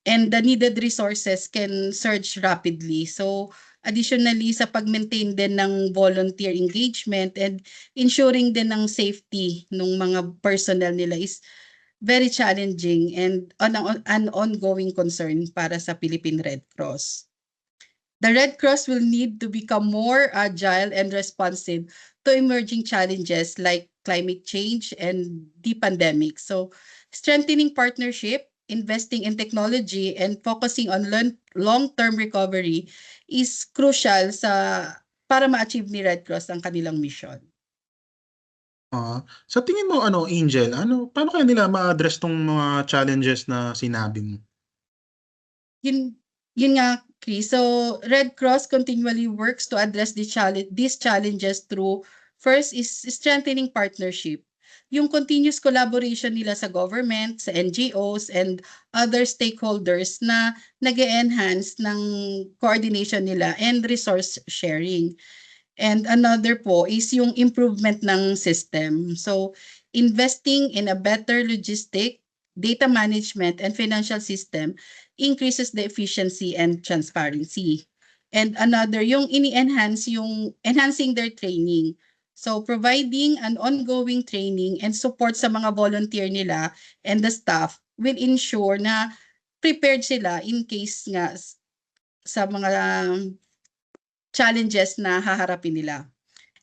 and the needed resources can surge rapidly. So, additionally, sa pag-maintain din ng volunteer engagement and ensuring din ng safety ng mga personnel nila is very challenging and an ongoing concern para sa Philippine Red Cross. The Red Cross will need to become more agile and responsive to emerging challenges like climate change and the pandemic. So, strengthening partnership, investing in technology, and focusing on long-term recovery is crucial para ma-achieve ni Red Cross ang kanilang mission.
Sa tingin mo, Angel, paano kaya nila ma-address tong mga challenges na sinabi mo?
Yun nga, Chris. So, Red Cross continually works to address these challenges through, first is strengthening partnership. Yung continuous collaboration nila sa government, sa NGOs, and other stakeholders na nag-enhance ng coordination nila and resource sharing. And another po is yung improvement ng system. So, investing in a better logistic, data management, and financial system increases the efficiency and transparency. And another, yung enhancing their training. So, providing an ongoing training and support sa mga volunteer nila and the staff will ensure na prepared sila in case nga sa mga challenges na haharapin nila.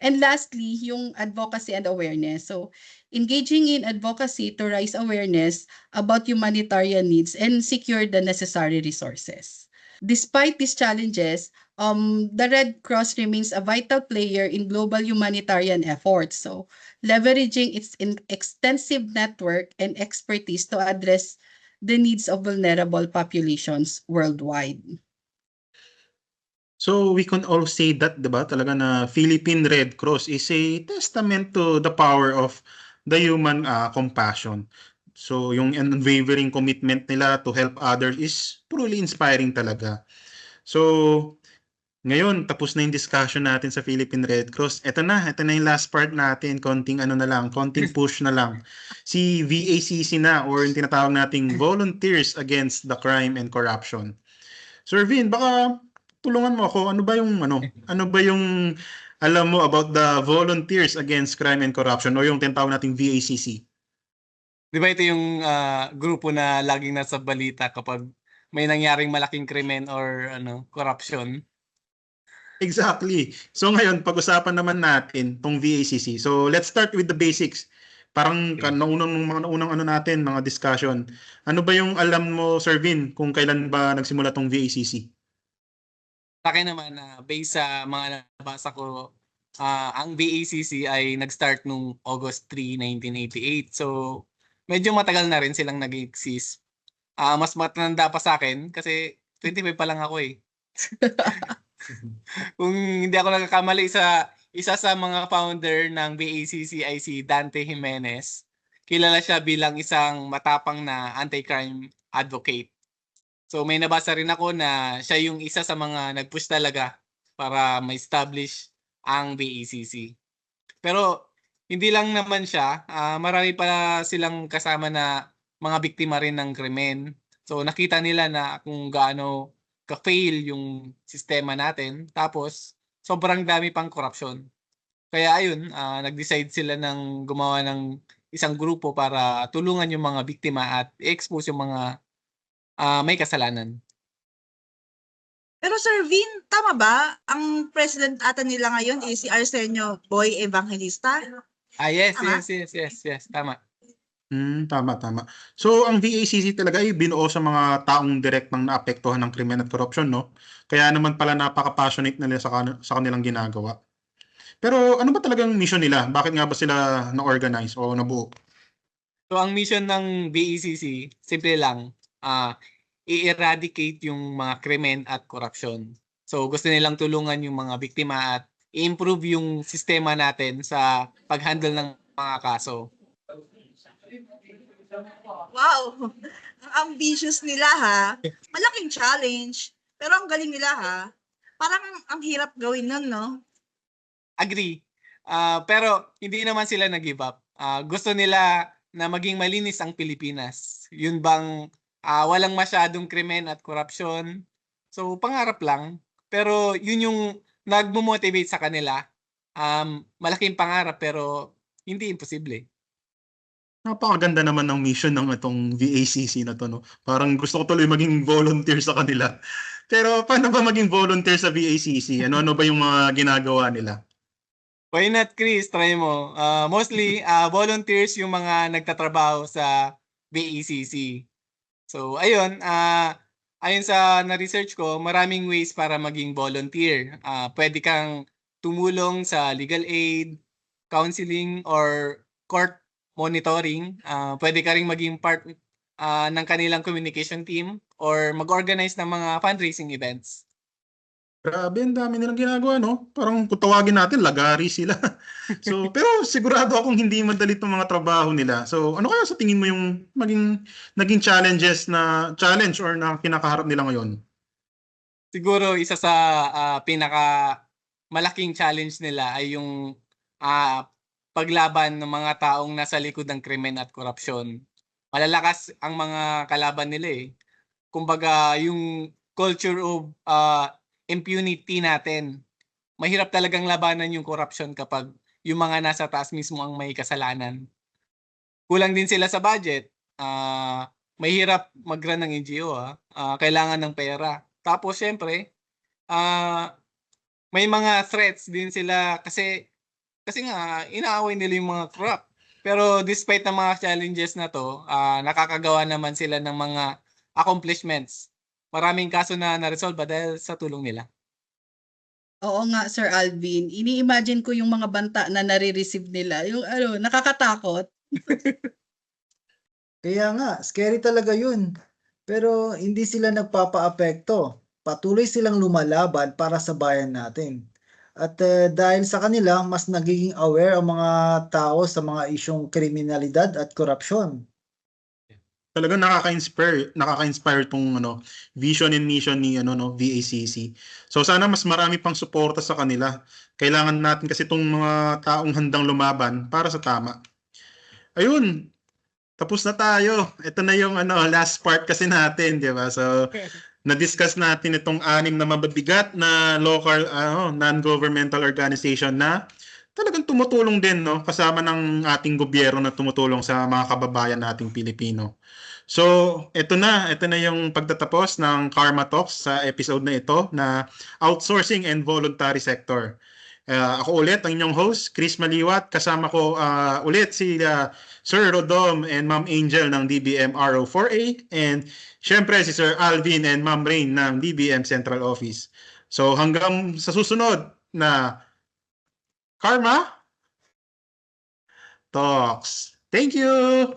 And lastly, yung advocacy and awareness. So, engaging in advocacy to raise awareness about humanitarian needs and secure the necessary resources. Despite these challenges, the Red Cross remains a vital player in global humanitarian efforts. So, leveraging its extensive network and expertise to address the needs of vulnerable populations worldwide.
So we can all say that, diba, talaga na Philippine Red Cross is a testament to the power of the human compassion. So yung unwavering commitment nila to help others is truly inspiring talaga. So ngayon, tapos na yung discussion natin sa Philippine Red Cross. Ito na yung last part natin. Konting push na lang. Si VACC na, or yung tinatawag nating Volunteers Against the Crime and Corruption. Sir Vin, baka tulungan mo ako, ano ba yung alam mo about the Volunteers Against Crime and Corruption o yung tinatawag nating VACC?
Di ba ito yung grupo na laging nasa balita kapag may nangyaring malaking krimen or corruption?
Exactly. So ngayon, pag-usapan naman natin tong VACC. So let's start with the basics. Parang naunang natin, mga discussion. Ano ba yung alam mo, Sir Vin, kung kailan ba nagsimula tong VACC?
Sa akin naman, based sa mga nabasa ko, ang VACC ay nag-start nung August 3, 1988. So, medyo matagal na rin silang nag-exist. Mas matanda pa sa akin kasi 25 pa lang ako eh. Kung hindi ako nagkakamali, isa sa mga founder ng VACC ay si Dante Jimenez. Kilala siya bilang isang matapang na anti-crime advocate. So may nabasa rin ako na siya yung isa sa mga nag-push talaga para ma-establish ang VACC. Pero hindi lang naman siya, marami pa silang kasama na mga biktima rin ng krimen. So nakita nila na kung gaano ka-fail yung sistema natin. Tapos sobrang dami pang corruption. Kaya ayun, nag-decide sila ng gumawa ng isang grupo para tulungan yung mga biktima at i-expose yung mga may kasalanan.
Pero Sir Vin, tama ba? Ang president ata nila ngayon is si Arsenio Boy Evangelista.
Yes,
Tama?
yes. Tama.
Tama. So, ang VACC talaga ay binuo sa mga taong direktang naapektuhan ng krimen at korupsyon, no? Kaya naman pala napaka-passionate nila sa kanilang ginagawa. Pero ano ba talagang mission nila? Bakit nga ba sila na-organize o nabuo?
So ang mission ng BECC, simple lang, i-eradicate yung mga krimen at korupsyon. So gusto nilang tulungan yung mga biktima at i-improve yung sistema natin sa pag-handle ng mga kaso.
Wow! Ang ambitious nila ha. Malaking challenge. Pero ang galing nila ha. Parang ang hirap gawin nun, no?
Agree. Pero hindi naman sila nag-give up. Gusto nila na maging malinis ang Pilipinas. Yun bang walang masyadong krimen at korupsyon. So pangarap lang. Pero yun yung nagmo-motivate sa kanila. Malaking pangarap pero hindi imposible.
Napakaganda naman ng mission ng itong VACC na to, no? Parang gusto ko tuloy maging volunteer sa kanila. Pero paano ba maging volunteer sa VACC? Ano ba yung mga ginagawa nila?
Why not, Chris? Try mo. Mostly, volunteers yung mga nagtatrabaho sa VACC. So, ayun. Ayun sa na-research ko, maraming ways para maging volunteer. Pwede kang tumulong sa legal aid, counseling, or court monitoring. Pwede ka rin maging part ng kanilang communication team or mag-organize ng mga fundraising events.
Grabe, ang dami nilang ginagawa, no? Parang kung tawagin natin, lagari sila. So, pero sigurado akong hindi madali itong mga trabaho nila. So, ano kaya sa tingin mo yung naging challenge or na kinakaharap nila ngayon?
Siguro isa sa pinaka malaking challenge nila ay yung paglaban ng mga taong nasa likod ng krimen at korupsyon. Malalakas ang mga kalaban nila eh. Kumbaga yung culture of impunity natin. Mahirap talagang labanan yung corruption kapag yung mga nasa taas mismo ang may kasalanan. Kulang din sila sa budget. Mahirap mag-run ng NGO. Kailangan ng pera. Tapos syempre, may mga threats din sila kasi nga inaaway nila yung mga corrupt. Pero despite ng mga challenges na to, nakakagawa naman sila ng mga accomplishments. Maraming kaso na na-resolve dahil sa tulong nila.
Oo nga, Sir Alvin. Ini-imagine ko yung mga banta na nare-receive nila. Yung nakakatakot.
Kaya nga, scary talaga yun. Pero hindi sila nagpapa-apekto. Patuloy silang lumalaban para sa bayan natin. At dahil sa kanila, mas nagiging aware ang mga tao sa mga isyong kriminalidad at korupsyon.
Talagang nakaka-inspire tong vision and mission ni VACC. So sana mas marami pang suporta sa kanila. Kailangan natin kasi tong mga taong handang lumaban para sa tama. Ayun. Tapos na tayo. Ito na yung last part kasi natin, di ba? So na-discuss natin itong 6 na mabibigat na local non-governmental organization na talagang tumutulong din, no, kasama ng ating gobyerno na tumutulong sa mga kababayan nating Pilipino. So, ito na yung pagtatapos ng Karma Talks sa episode na ito na outsourcing and voluntary sector. Ako ulit ang inyong host, Chris Maliwat. Kasama ko ulit si Sir Rodom and Ma'am Angel ng DBM RO4A and syempre si Sir Alvin and Ma'am Rain ng DBM Central Office. So hanggang sa susunod na Karma Talks. Thank you!